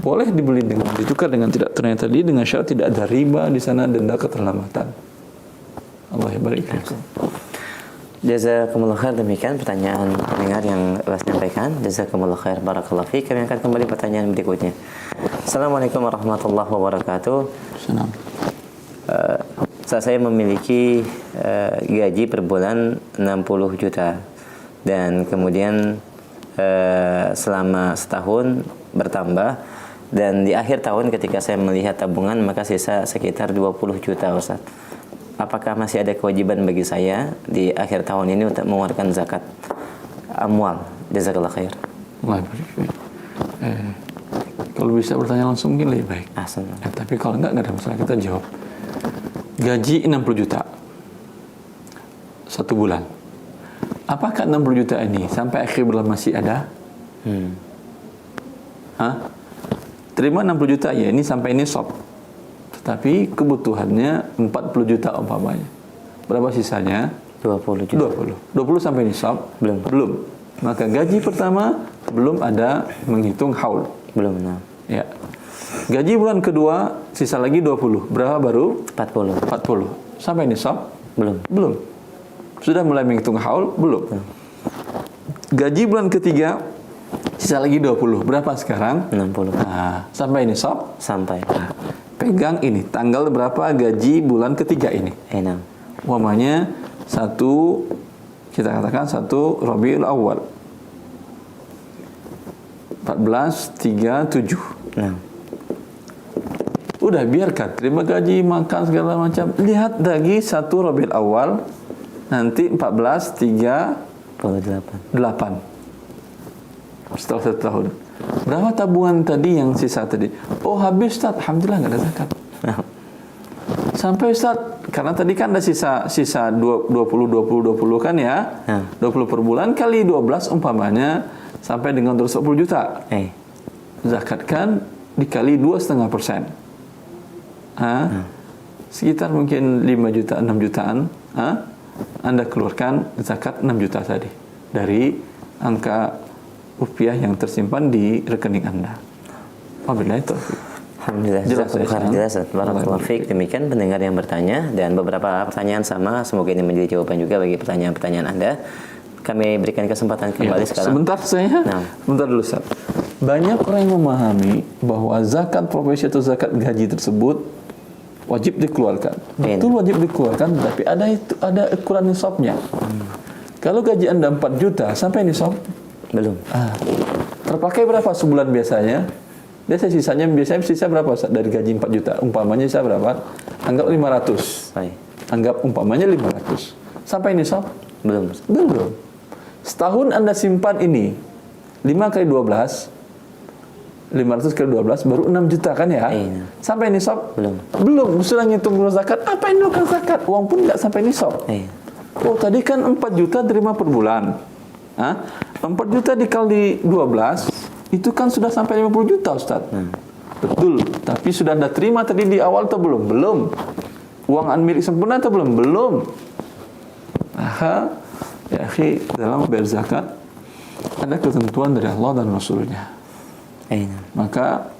Boleh dibeli dengan ditukar dengan tidak tunai tadi dengan syarat tidak ada riba di sana, denda keterlambatan. Allah barik fikum. Jazakumullah khair, demikian pertanyaan pendengar yang telah sampaikan. Jazakumullah khair, barakallahu fiik. Kami akan kembali pertanyaan berikutnya. Assalamualaikum warahmatullahi wabarakatuh. Salam. Saat saya memiliki gaji per bulan 60 juta, dan kemudian selama setahun bertambah, dan di akhir tahun ketika saya melihat tabungan maka sisa sekitar 20 juta, Ustaz. Apakah masih ada kewajiban bagi saya di akhir tahun ini untuk mengeluarkan zakat amwal? Jazakallah khair. Allah barik fiik. Kalau bisa bertanya langsung mungkin lebih baik. Tapi kalau enggak ada masalah, kita jawab. Gaji 60 juta satu bulan. Apakah 60 juta ini sampai akhir bulan masih ada? Terima 60 juta ya, ini sampai ini shop. Tetapi kebutuhannya 40 juta umpamanya. Berapa sisanya? 20 juta. 20 sampai nisab? Belum. Maka gaji pertama belum ada menghitung haul. Belum. Ya. Gaji bulan kedua sisa lagi 20. Berapa baru? 40. Sampai nisab? Belum. Sudah mulai menghitung haul? Belum. Gaji bulan ketiga sisa lagi 20. Berapa sekarang? 60. Sampai nisab? Sampai. Pegang ini, tanggal berapa gaji bulan ketiga ini? 6. Umpamanya 1 Kita katakan 1 Rabiul Awal 1437. Nah, Udah biarkan terima gaji, makan segala macam. Lihat lagi 1 Rabiul Awal nanti 1438. 48. Setelah 1 tahun. Berapa tabungan tadi yang sisa tadi? Oh, habis Ustaz. Alhamdulillah enggak ada zakat. Sampai Ustaz, karena tadi kan ada sisa 20 kan ya. 20 per bulan kali 12 umpamanya sampai dengan 10 juta. Zakatkan dikali 2,5%. Sekitar mungkin 5 juta, 6 jutaan. Anda keluarkan zakat 6 juta tadi dari angka rupiah yang tersimpan di rekening Anda. Wabillahi taufiq. Alhamdulillah, jelas. Barakallahu fiik. Demikian pendengar yang bertanya dan beberapa pertanyaan sama, semoga ini menjadi jawaban juga bagi pertanyaan-pertanyaan Anda. Kami berikan kesempatan kembali sekarang. Sebentar dulu Ustaz. Banyak orang yang memahami bahwa zakat profesi atau zakat gaji tersebut wajib dikeluarkan. Betul wajib dikeluarkan, tapi ada ukuran nisabnya. Kalau gaji Anda 4 juta sampai nisab belum. Terpakai berapa sebulan biasanya? Biasanya sisa berapa dari gaji 4 juta? Umpamanya sisa berapa? Anggap 500. Anggap umpamanya 500. Sampai nisab? Belum. Setahun Anda simpan ini 5 kali 12 500 kali 12 baru 6 juta kan ya? Sampai nisab? Belum. Sudah ngitung zakat, apa yang bukan zakat? Uang pun enggak sampai nisab. Oh, tadi kan 4 juta terima per bulan. 4 juta dikali 12 itu kan sudah sampai 50 juta Ustaz. Betul. Tapi sudah Anda terima tadi di awal atau belum? Belum. Uang milik sempurna atau belum? Belum. Ya akhi, dalam berzakat ada ketentuan dari Allah dan Rasulnya. Maka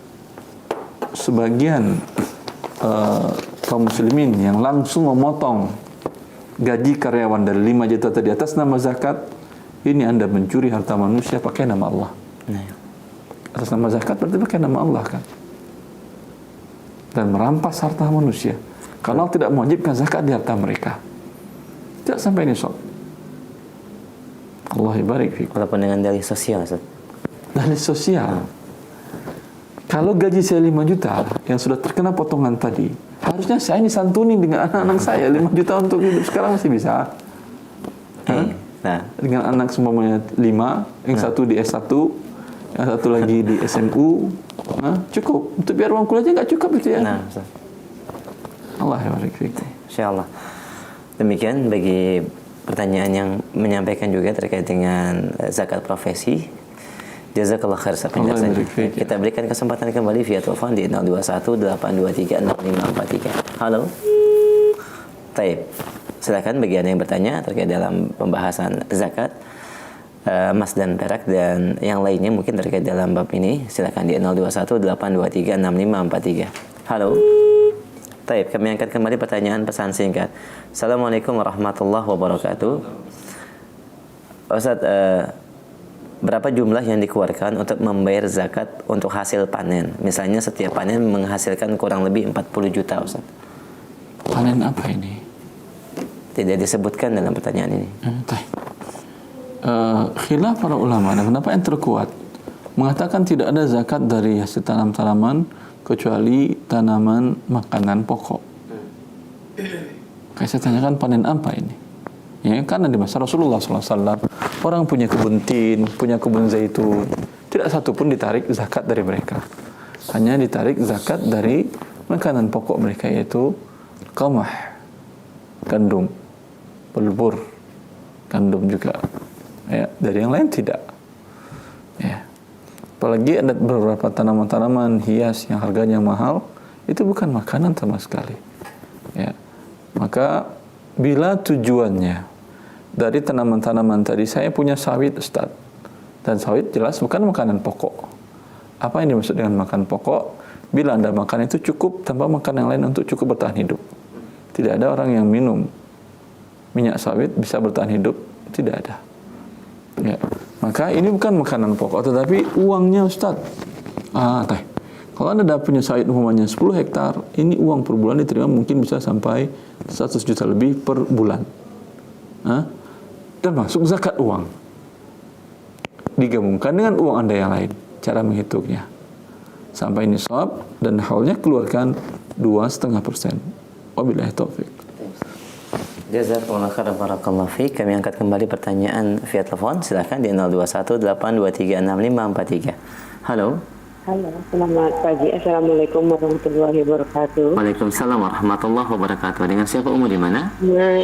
sebagian kaum muslimin yang langsung memotong gaji karyawan dari 5 juta tadi atas nama zakat, ini Anda mencuri harta manusia pakai nama Allah. Atas nama zakat berarti pakai nama Allah kan. Dan merampas harta manusia. Karena tidak mewajibkan zakat di harta mereka. Tidak sampai nisab. Allah barik fiik. Walaupun dengan dalih sosial, Ustaz. Dalih sosial. Kalau gaji saya 5 juta yang sudah terkena potongan tadi, harusnya saya ini santuni dengan anak-anak saya 5 juta untuk hidup sekarang masih bisa. Dengan anak semuanya 5, yang satu di S1, yang satu lagi di SMU, cukup. Untuk biar uang kuliahnya nggak cukup itu ya. Allah barik fiik. Insyaallah. Demikian bagi pertanyaan yang menyampaikan juga terkait dengan zakat profesi. Jazakallah khair penjelasannya. Kita berikan kesempatan kembali via telepon di 0218236543. Halo. Taib. Silakan bagi Anda yang bertanya terkait dalam pembahasan zakat emas dan perak dan yang lainnya mungkin terkait dalam bab ini, silakan di 0218236543. Halo. Taib, kami angkat kembali pertanyaan pesan singkat. Assalamualaikum warahmatullahi wabarakatuh. Ustaz, berapa jumlah yang dikeluarkan untuk membayar zakat untuk hasil panen? Misalnya setiap panen menghasilkan kurang lebih 40 juta, Ustaz. Panen apa ini? Tidak disebutkan dalam pertanyaan ini. Khilaf para ulama dan pendapat yang terkuat mengatakan tidak ada zakat dari hasil tanam-tanaman kecuali tanaman makanan pokok. Kayak saya tanyakan panen apa ini? Ya, karena di masa Rasulullah SAW orang punya kebun tin, punya kebun zaitun, tidak satu pun ditarik zakat dari mereka. Hanya ditarik zakat dari makanan pokok mereka, yaitu qamah, gandum, pelbur, gandum juga. Ya, dari yang lain tidak. Ya. Apalagi ada beberapa tanaman-tanaman hias yang harganya mahal, itu bukan makanan sama sekali. Ya. Maka bila tujuannya dari tanaman-tanaman tadi, saya punya sawit Ustaz, dan sawit jelas bukan makanan pokok. Apa yang dimaksud dengan makan pokok? Bila Anda makan itu cukup tanpa makan yang lain untuk cukup bertahan hidup. Tidak ada orang yang minum minyak sawit bisa bertahan hidup, tidak ada. Ya. Maka ini bukan makanan pokok, tetapi uangnya Ustaz. Kalau Anda punya sawit umpamanya 10 hektar, ini uang per bulan diterima mungkin bisa sampai 100 juta lebih per bulan. termasuk zakat uang. Digabungkan dengan uang Anda yang lain. Cara menghitungnya. Sampai nisab dan haulnya keluarkan 2,5%. Wabillahi taufik. Jazakumullah khairan barakallahu fiik. Kami angkat kembali pertanyaan via telepon. Silakan di 0218236543. Halo. Halo, selamat pagi. Assalamualaikum warahmatullahi wabarakatuh. Waalaikumsalam warahmatullahi wabarakatuh. Dengan siapa Umu di mana?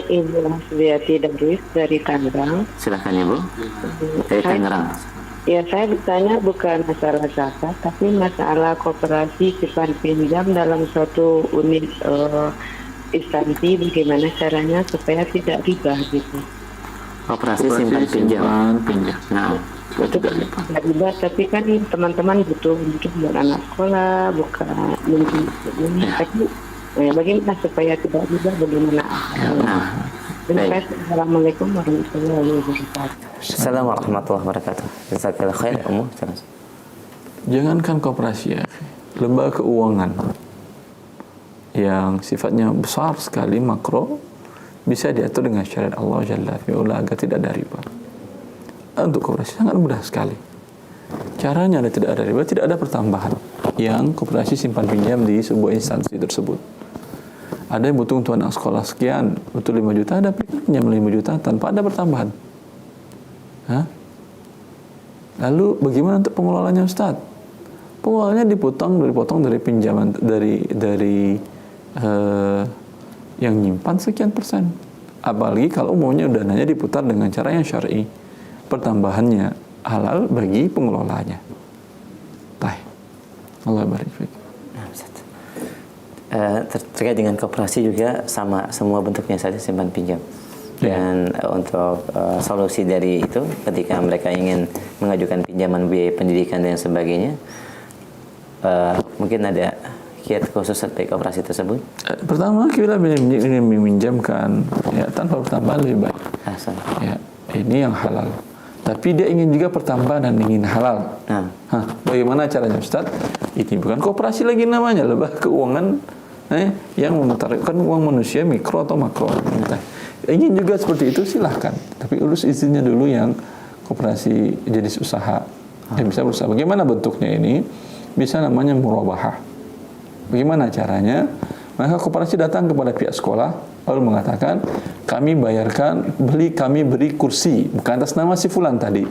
Ibu Hasbiati Darwis dari Tangerang. Silakan Ibu. Dari Tangerang. Ya, saya bertanya bukan masalah zakat, tapi masalah koperasi simpan pinjam dalam suatu unit instansi. Bagaimana caranya supaya tidak riba gitu? Koperasi simpan pinjam. Nah, Itu tidak riba, tapi kan teman-teman butuh buat anak sekolah, bukan mungkin ini. Tapi bagaimana supaya tidak riba? Bagaimana? Terima baik. kasih. Assalamualaikum warahmatullahi wabarakatuh. Assalamualaikum warahmatullahi wabarakatuh. Jazakallahu khair Umu. Jangankan koperasi ya, lembaga keuangan yang sifatnya besar sekali makro bisa diatur dengan syariat Allah Jalla fi'ula agar tidak ada riba. Untuk koperasi sangat mudah sekali. Caranya ada tidak ada riba, tidak ada pertambahan yang koperasi simpan pinjam di sebuah instansi tersebut. Ada yang butuh untuk anak sekolah sekian, butuh 5 juta, ada pinjam 5 juta tanpa ada pertambahan. Hah? Lalu bagaimana untuk pengelolanya Ustaz? Pengelolanya dipotong dari pinjaman dari yang nyimpan sekian persen. Apalagi kalau umumnya dananya diputar dengan cara yang syar'i. Pertambahannya halal bagi pengelolanya. Allah barik fiik. Terkait dengan koperasi juga sama semua bentuknya saja simpan pinjam. Dan untuk solusi dari itu ketika mereka ingin mengajukan pinjaman biaya pendidikan dan sebagainya, mungkin ada kiat khusus bagi koperasi tersebut. Pertama kita ingin meminjamkan ya tanpa pertambahan lebih baik. Ya, ini yang halal. Tapi dia ingin juga pertambahan dan ingin halal. Bagaimana caranya Ustaz? Ini bukan koperasi lagi namanya, lembaga keuangan yang memutarkan uang manusia mikro atau makro. Ingin juga seperti itu silahkan. Tapi urus izinnya dulu yang koperasi jenis usaha. Yang bisa berusaha. Bagaimana bentuknya ini? Bisa namanya murabahah. Bagaimana caranya? Maka koperasi datang kepada pihak sekolah lalu mengatakan, kami beri kursi bukan atas nama si fulan tadi.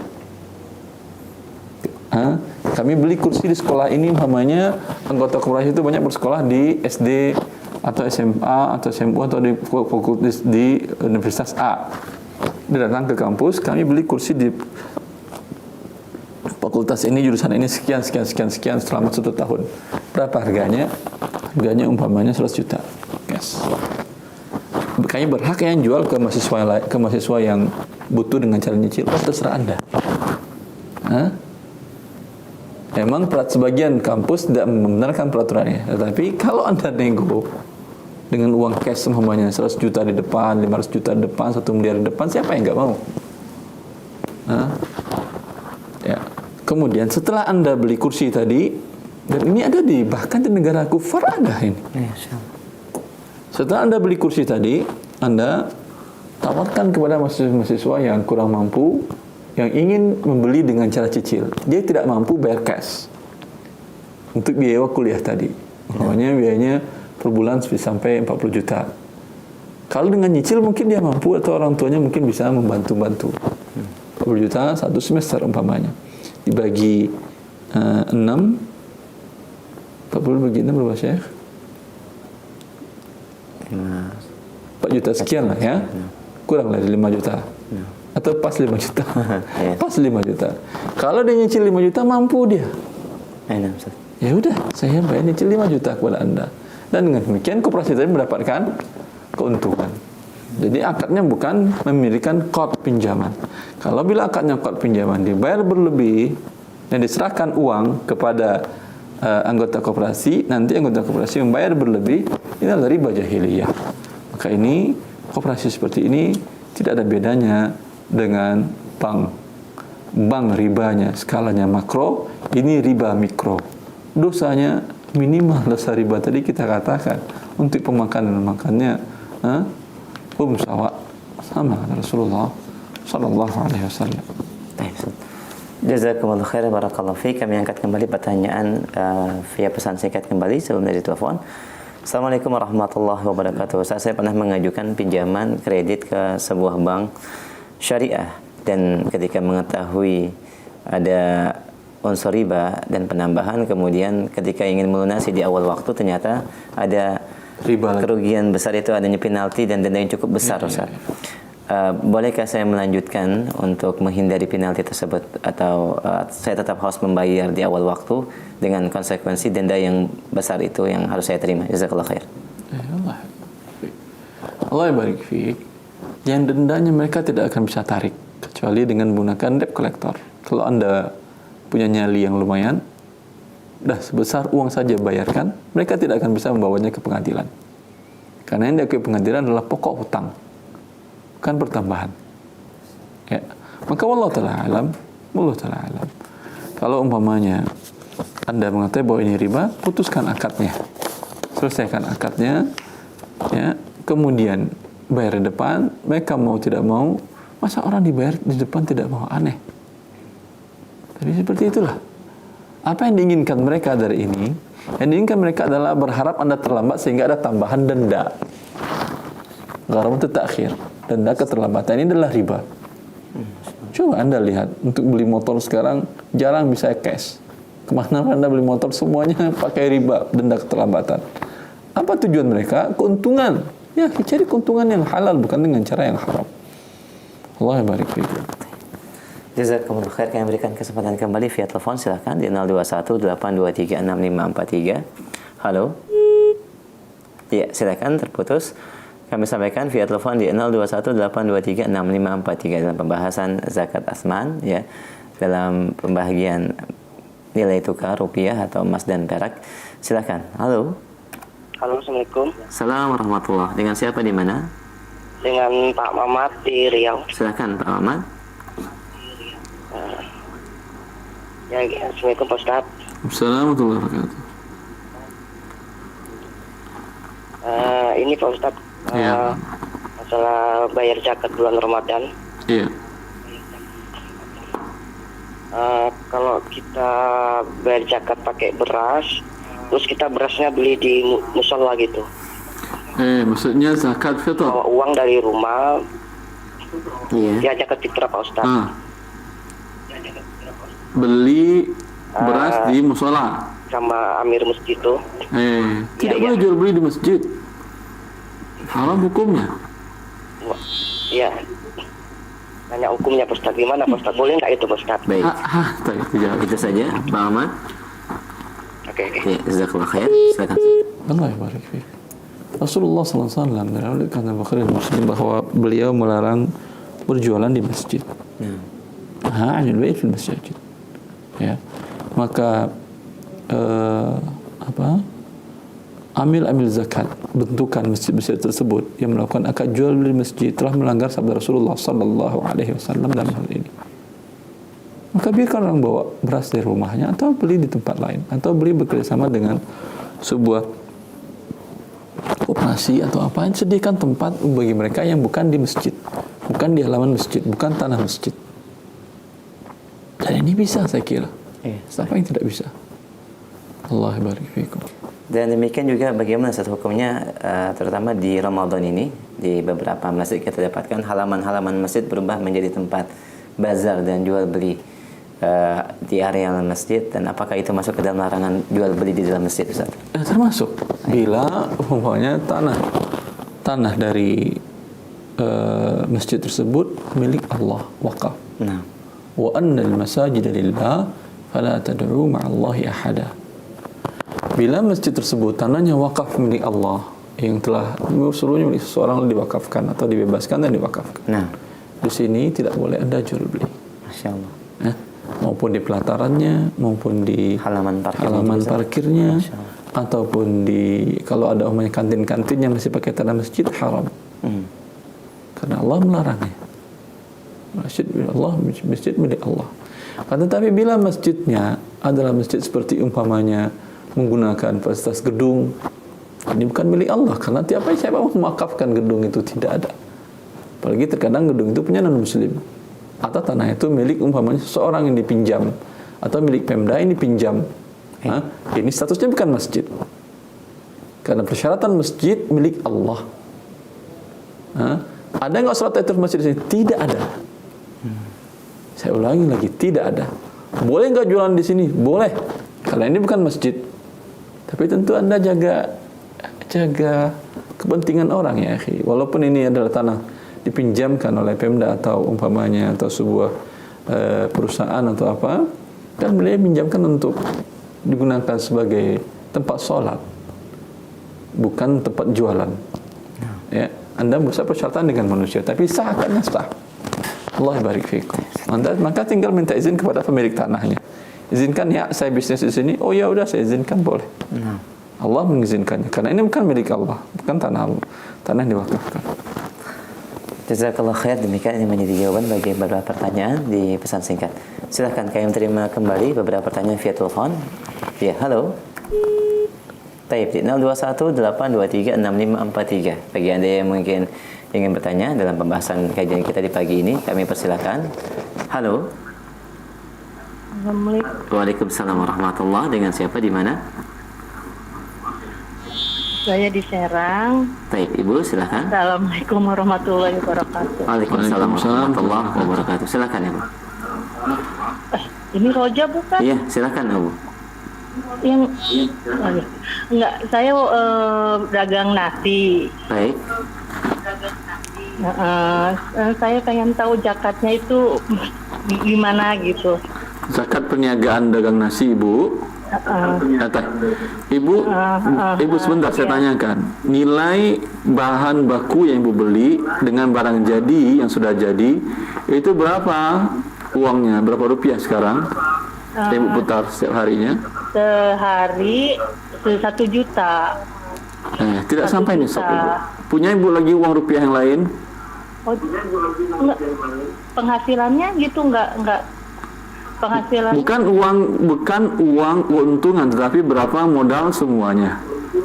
Kami beli kursi di sekolah ini, umpamanya anggota koperasi itu banyak bersekolah di SD atau SMA atau SMU atau di fakultas di Universitas A. Dia datang ke kampus, kami beli kursi di fakultas ini, jurusan ini sekian selama 1 tahun. Berapa harganya? Harganya umpamanya 100 juta. Yes. Kayaknya berhak yang jual ke mahasiswa yang butuh dengan cara nyicil. Terserah Anda. Emang sebagian kampus tidak membenarkan peraturannya. Tetapi kalau Anda nego dengan uang cash umpamanya 100 juta di depan, 500 juta di depan, 1 miliar di depan, siapa yang nggak mau? Ya. Kemudian setelah Anda beli kursi tadi, dan ini ada bahkan di negara kufar ada ini. Setelah Anda beli kursi tadi, Anda tawarkan kepada mahasiswa yang kurang mampu, yang ingin membeli dengan cara cicil. Dia tidak mampu bayar cash untuk biaya kuliah tadi. Makanya biayanya per bulan sampai 40 juta. Kalau dengan nyicil mungkin dia mampu atau orang tuanya mungkin bisa membantu-bantu. 40 juta 1 semester umpamanya. Dibagi 6, 40 bagi 6 berapa Syekh? 4 juta sekian lah ya. Kurang dari 5 juta. Atau pas 5 juta. Pas 5 juta. Kalau dia nyicil 5 juta mampu dia. Ya udah, saya bayar nyicil 5 juta kepada Anda. Dan dengan demikian koperasi tadi mendapatkan keuntungan. Jadi akadnya bukan memiliki kod pinjaman. Kalau bila akadnya kod pinjaman dibayar berlebih dan diserahkan uang kepada anggota koperasi, nanti anggota koperasi membayar berlebih, ini adalah riba jahiliyah. Maka ini koperasi seperti ini tidak ada bedanya dengan bank. Bank ribanya skalanya makro, ini riba mikro. Dosanya minimal dosa riba tadi kita katakan untuk pemakanan makannya sawa sama kata Rasulullah sallallahu alaihi wasallam. Baik, Ustaz. Jazakumullah khair, barakallahu fiik. Kami angkat kembali pertanyaan via pesan singkat kembali sebelum dari telepon. Assalamualaikum warahmatullahi wabarakatuh. Saya pernah mengajukan pinjaman kredit ke sebuah bank syariah, dan ketika mengetahui ada unsur riba dan penambahan, kemudian ketika ingin melunasi di awal waktu ternyata ada Riba lagi. kerugian besar, itu adanya penalti dan denda yang cukup besar, Ustaz. Bolehkah saya melanjutkan untuk menghindari penalti tersebut, atau saya tetap harus membayar di awal waktu dengan konsekuensi denda yang besar itu yang harus saya terima? Jazakallah khair. Allah barik fiik. Yang dendanya mereka tidak akan bisa tarik kecuali dengan menggunakan debt collector. Kalau Anda punya nyali yang lumayan, dah sebesar uang saja bayarkan, mereka tidak akan bisa membawanya ke pengadilan. Karena yang diakui pengadilan adalah pokok hutang, bukan pertambahan. Ya. Maka Allah Ta'ala alam. Kalau umpamanya Anda mengatakan bahwa ini riba, putuskan akadnya. Selesaikan akadnya, ya. Kemudian bayar di depan, mereka mau tidak mau, masa orang dibayar di depan tidak mau, aneh. Tapi seperti itulah. Apa yang diinginkan mereka dari ini? Yang diinginkan mereka adalah berharap Anda terlambat sehingga ada tambahan denda. Gharamatu ta'khir. Denda keterlambatan ini adalah riba. Coba Anda lihat, untuk beli motor sekarang jarang bisa cash. Kemana Anda beli motor semuanya pakai riba, denda keterlambatan. Apa tujuan mereka? Keuntungan. Ya, cari keuntungan yang halal, bukan dengan cara yang haram. Allah barik fiik. Jazakumullah khair. Kami berikan kesempatan kembali via telepon, silahkan di 0218236543. Halo. Ya, silakan, terputus. Kami sampaikan via telepon di 0218236543 dalam pembahasan zakat asman, ya, dalam pembagian nilai tukar rupiah atau emas dan perak. Silakan. Halo. Halo, Assalamualaikum. Assalamualaikum warahmatullahi. Dengan siapa di mana? Dengan Pak Mamat di Riau. Silakan Pak Ahmad. Ya, Assalamualaikum Pak Ustaz. Assalamualaikum warahmatullahi wabarakatuh. Ini Pak Ustaz, Iya. masalah bayar zakat bulan Ramadan. Iya. Kalau kita bayar zakat pakai beras, terus kita berasnya beli di musola gitu. Maksudnya zakat fitrah. Bawa uang dari rumah, Iya. ya zakat fitrah Pak Ustaz. Beli beras di musola. Sama amir masjid itu. Tidak Iya, boleh jual beli di masjid. Haram hukumnya. Iya. Nanya hukumnya Pak Ustaz, gimana Pak Ustaz? Boleh nggak itu Pak Ustaz? Baik. Tak dijawab. Itu saja Pak Ahmad. Oke. Ya, jazakallah khair. Silakan. Allah barik fiik. Rasulullah SAW meriwayatkan Bukhari dan Muslim bahwa beliau melarang berjualan di masjid. Anil bait fil masjid. Ya. Maka amil zakat, bentukan masjid-masjid tersebut yang melakukan akad jual beli masjid telah melanggar sabda Rasulullah sallallahu alaihi wasallam dalam hal ini. Maka biarkan orang bawa beras dari rumahnya atau beli di tempat lain, atau beli bekerjasama dengan sebuah koperasi atau apa, yang sediakan tempat bagi mereka yang bukan di masjid, bukan di halaman masjid, bukan tanah masjid. Dan ini bisa, saya kira. Siapa yang tidak bisa? Allah barik fiikum. Dan demikian juga bagaimana satu hukumnya, terutama di Ramadan ini, di beberapa masjid kita dapatkan halaman-halaman masjid berubah menjadi tempat bazar dan jual beli di area masjid, dan apakah itu masuk ke dalam larangan jual beli di dalam masjid, Ustaz? Termasuk bila umpamanya tanah dari masjid tersebut milik Allah, wakaf. Nah. Wa annal masajida lillah fala tad'u ma'allahi ahada. Bila masjid tersebut tanahnya wakaf milik Allah, yang telah seluruhnya milik seseorang diwakafkan atau dibebaskan dan diwakafkan. Nah, Di sini tidak boleh Anda jual beli. Masya Allah. Maupun di pelatarannya, maupun di Halaman parkirnya, ataupun di kalau ada umumnya kantin-kantin yang masih pakai tanah masjid, haram. Karena Allah melarangnya. Masjid milik Allah, masjid milik Allah. Tetapi bila masjidnya adalah masjid seperti umpamanya menggunakan fasilitas gedung, ini bukan milik Allah, karena siapa mau mewakafkan gedung itu, tidak ada. Apalagi terkadang gedung itu punya non-muslim, atau tanah itu milik umpamanya seseorang yang dipinjam, atau milik Pemda yang dipinjam. Ini statusnya bukan masjid. Karena persyaratan masjid milik Allah. Ada nggak sholat tahiyatul masjid di sini? Tidak ada. Saya ulangi lagi, tidak ada. Boleh nggak jualan di sini? Boleh. Kalau ini bukan masjid. Tapi tentu Anda jaga kepentingan orang ya, akhi. Walaupun ini adalah tanah dipinjamkan oleh Pemda atau umpamanya atau sebuah perusahaan atau apa, dan beliau pinjamkan untuk digunakan sebagai tempat sholat, bukan tempat jualan. Ya, Anda bisa persyaratan dengan manusia, tapi sah akadnya sah. Allah barik fikum. Anda maka tinggal minta izin kepada pemilik tanahnya. Izinkan ya, saya bisnis di sini. Oh ya udah, saya izinkan, boleh. Allah mengizinkannya karena ini bukan milik Allah, bukan tanah Allah. Tanah yang diwakafkan. Jazakallah khair, demikian ini menjadi jawaban bagi beberapa pertanyaan di pesan singkat. Silahkan kami terima kembali beberapa pertanyaan via telepon. Ya, halo. Taib di 0218236543. Bagi Anda yang mungkin ingin bertanya dalam pembahasan kajian kita di pagi ini, kami persilakan. Halo. Assalamualaikum. Waalaikumsalam warahmatullahi. Dengan siapa, di mana? Saya di Serang. Taib, Ibu silakan. Assalamualaikum warahmatullahi wabarakatuh. Waalaikumsalam warahmatullahi wabarakatuh. Silakan Ibu. Ini Roja bukan? Iya, silakan Ibu. Enggak, saya dagang nasi. Baik. Saya pengen tahu zakatnya itu gimana gitu. Zakat perniagaan dagang nasi, Ibu. Ibu sebentar, saya tanyakan. Nilai bahan baku yang Ibu beli dengan barang jadi yang sudah jadi itu berapa uangnya? Berapa rupiah sekarang? Ibu putar setiap harinya? Sehari 1 juta. Tidak 1 sampai nih, juta. Ibu. Punya Ibu lagi uang rupiah yang lain? Oh, enggak. Penghasilannya gitu enggak penghasilan. Bukan uang keuntungan, tetapi berapa modal semuanya.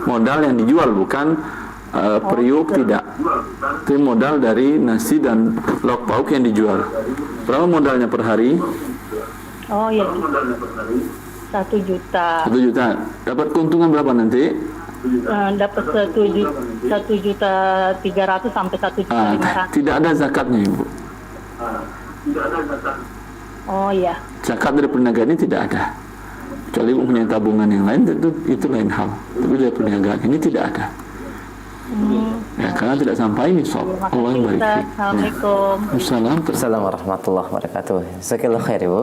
Modal yang dijual, bukan periuk, tidak. Itu modal dari nasi dan lauk pauk yang dijual. Berapa modalnya per hari? Oh iya. 1 juta. 1 juta. Dapat keuntungan berapa nanti? Dapat 1.300.000 sampai 1.500.000. Tidak ada zakatnya, Ibu. Oh iya. Zakat dari perniagaan ini tidak ada. Kecuali Ibu punya tabungan yang lain, itu lain hal. Tapi dari perniagaan ini tidak ada. Ya, karena tidak sampai nisab. Allah yang barik. Assalamualaikum. Assalamualaikum warahmatullahi wabarakatuh. Jazakallah khair Ibu.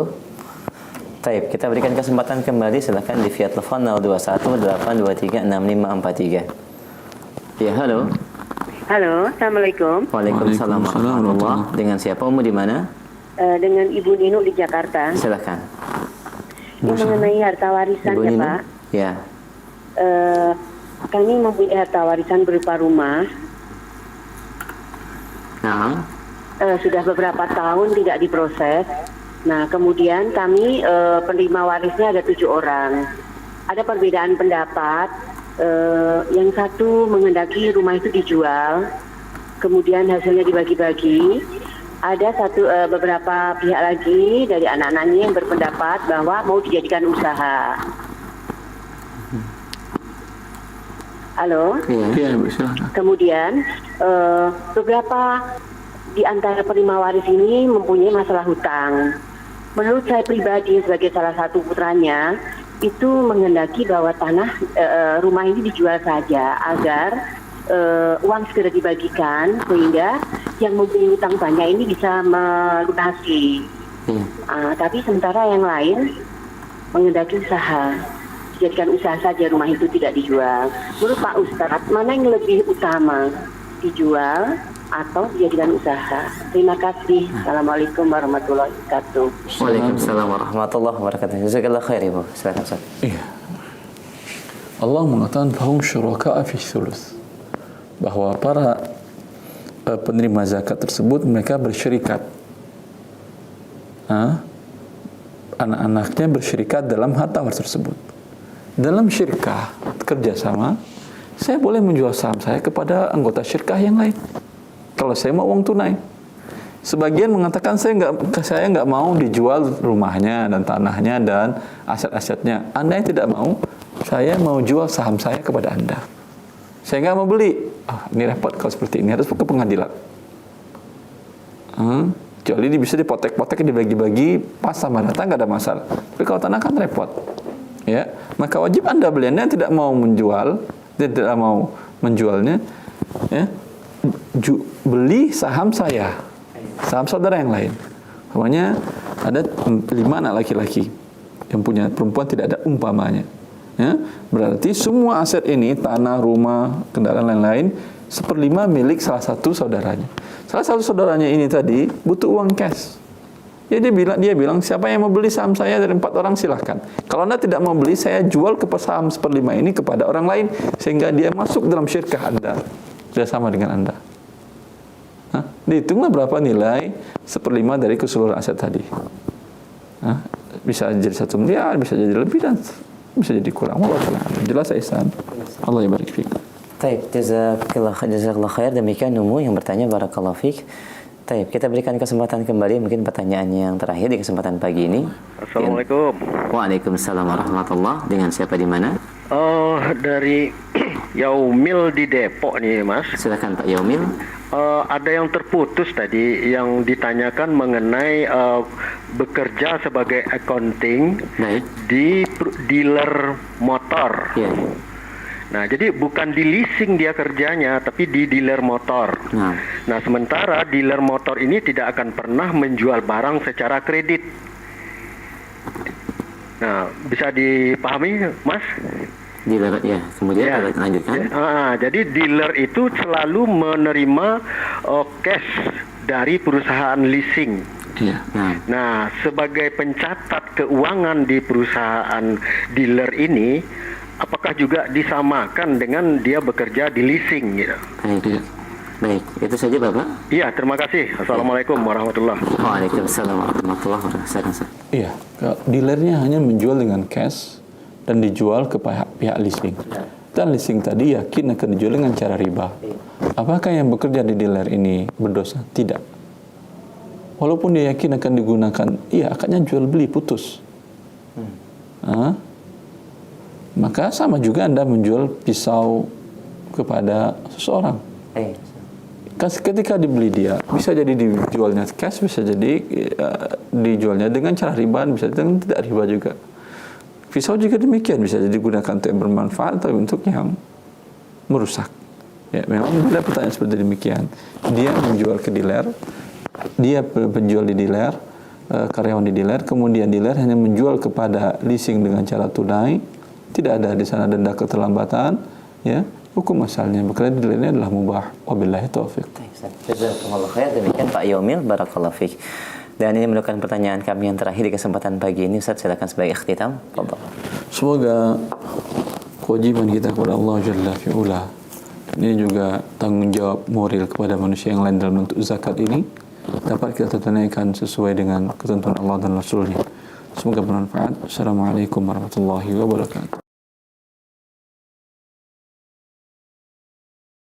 Taib, kita berikan kesempatan kembali, silakan di via telepon 0218236543. Ya, halo. Halo, Assalamualaikum. Waalaikumsalam warahmatullahi. Dengan siapa, Umu, di mana? Dengan Ibu Nino di Jakarta. Silakan. Ini mengenai harta warisan Ibu ya, Nino? Pak. Ya. Kami mempunyai harta warisan berupa rumah. Nah. Sudah beberapa tahun tidak diproses. Nah, kemudian kami penerima warisnya ada 7 orang. Ada perbedaan pendapat. Yang satu menghendaki rumah itu dijual, kemudian hasilnya dibagi-bagi. Ada beberapa pihak lagi dari anak-anaknya yang berpendapat bahwa mau dijadikan usaha. Halo? Iya, Ibu, silakan. Kemudian beberapa di antara penerima waris ini mempunyai masalah hutang. Menurut saya pribadi sebagai salah satu putranya, itu menghendaki bahwa rumah ini dijual saja agar uang segera dibagikan sehingga yang mempunyai hutang banyak ini bisa melunasi. Tapi sementara yang lain menghendaki usaha, dijadikan usaha saja, rumah itu tidak dijual. Menurut Pak Ustadz, mana yang lebih utama, dijual atau dijadikan usaha? Terima kasih. Assalamualaikum warahmatullahi wabarakatuh. Waalaikumsalam warahmatullahi wabarakatuh. Jazakallah khair Ibu. Silakan Ustaz. Iya. Allah mengatakan fahum syuraka'a fi thuluth, bahwa para penerima zakat tersebut mereka bersyirikat. Anak-anaknya bersyirikat dalam harta waris tersebut. Dalam syirkah kerjasama, saya boleh menjual saham saya kepada anggota syirkah yang lain. kalau saya mau uang tunai. Sebagian mengatakan saya nggak mau dijual rumahnya dan tanahnya dan aset-asetnya. Anda yang tidak mau, saya mau jual saham saya kepada Anda. Saya nggak mau beli. Ini repot kalau seperti ini, harus ke pengadilan. Kecuali bisa dipotek-potek, dibagi-bagi, pas sama datang nggak ada masalah. Tapi kalau tanah kan repot. Ya, maka wajib Anda beli. Anda yang tidak mau menjualnya, ya, beli saham saya, saham saudara yang lain. Namanya ada 5 anak laki-laki yang punya, perempuan tidak ada umpamanya. Ya, berarti semua aset ini, tanah, rumah, kendaraan lain-lain, 1/5 milik salah satu saudaranya. Salah satu saudaranya ini tadi butuh uang cash. Ya, dia bilang siapa yang mau beli saham saya dari 4 orang silahkan. Kalau Anda tidak mau beli, saya jual ke saham 1/5 ini kepada orang lain sehingga dia masuk dalam syirkah Anda, sudah sama dengan Anda. Dihitunglah berapa nilai 1/5 dari keseluruhan aset tadi. Bisa jadi 1 miliar, bisa jadi lebih dan bisa jadi kurang. Jelas Ihsan. Allah yabarik fiik. Taib, jazakallah khair. Demikian Numu yang bertanya, barakallahu fiik. Taib, kita berikan kesempatan kembali mungkin pertanyaan yang terakhir di kesempatan pagi ini. Assalamualaikum. Waalaikumsalam warahmatullah. Dengan siapa di mana? Dari Yaumil di Depok nih, Mas. Silakan Pak Yaumil. Ada yang terputus tadi yang ditanyakan mengenai bekerja sebagai accounting di dealer motor. Yeah. Nah, jadi bukan di leasing dia kerjanya, tapi di dealer motor. Nah, sementara dealer motor ini tidak akan pernah menjual barang secara kredit. Nah, bisa dipahami, Mas? Dealer, ya. Kemudian lanjutkan. Jadi dealer itu selalu menerima cash dari perusahaan leasing. Ya. Nah, sebagai pencatat keuangan di perusahaan dealer ini, apakah juga disamakan dengan dia bekerja di leasing gitu? Baik, itu saja Bapak. Iya, terima kasih. Assalamualaikum warahmatullahi wabarakatuh. Waalaikumsalam warahmatullahi wabarakatuh. Iya, dealernya hanya menjual dengan cash dan dijual ke pihak leasing. Dan leasing tadi yakin akan dijual dengan cara riba. Apakah yang bekerja di dealer ini berdosa? Tidak. Walaupun dia yakin akan digunakan, akadnya jual beli putus. Maka sama juga Anda menjual pisau kepada seseorang. Ketika dibeli dia, bisa jadi dijualnya cash, bisa jadi dijualnya dengan cara riba, bisa dengan tidak riba juga. Pisau juga demikian, bisa jadi digunakan untuk yang bermanfaat atau untuk yang merusak. Ya, memang ada pertanyaan seperti demikian. Dia menjual ke dealer, dia penjual di dealer, karyawan di dealer, kemudian dealer hanya menjual kepada leasing dengan cara tunai, tidak ada di sana denda keterlambatan, ya. Hukum asalnya bekerja di dealernya adalah mubah. Wabillahi taufiq. Jazakumullah khair. Demikian Pak Yaumil, barakallahu fiik. Dan ini merupakan pertanyaan kami yang terakhir di kesempatan pagi ini. Ustaz, silakan sebagai ikhtitam. Semoga kewajiban kita kepada Allah Jalla fi'ula, ini juga tanggung jawab moral kepada manusia yang lain dalam bentuk zakat ini dapat kita tunaikan sesuai dengan ketentuan Allah dan Rasulnya. Semoga bermanfaat. Assalamualaikum warahmatullahi wabarakatuh.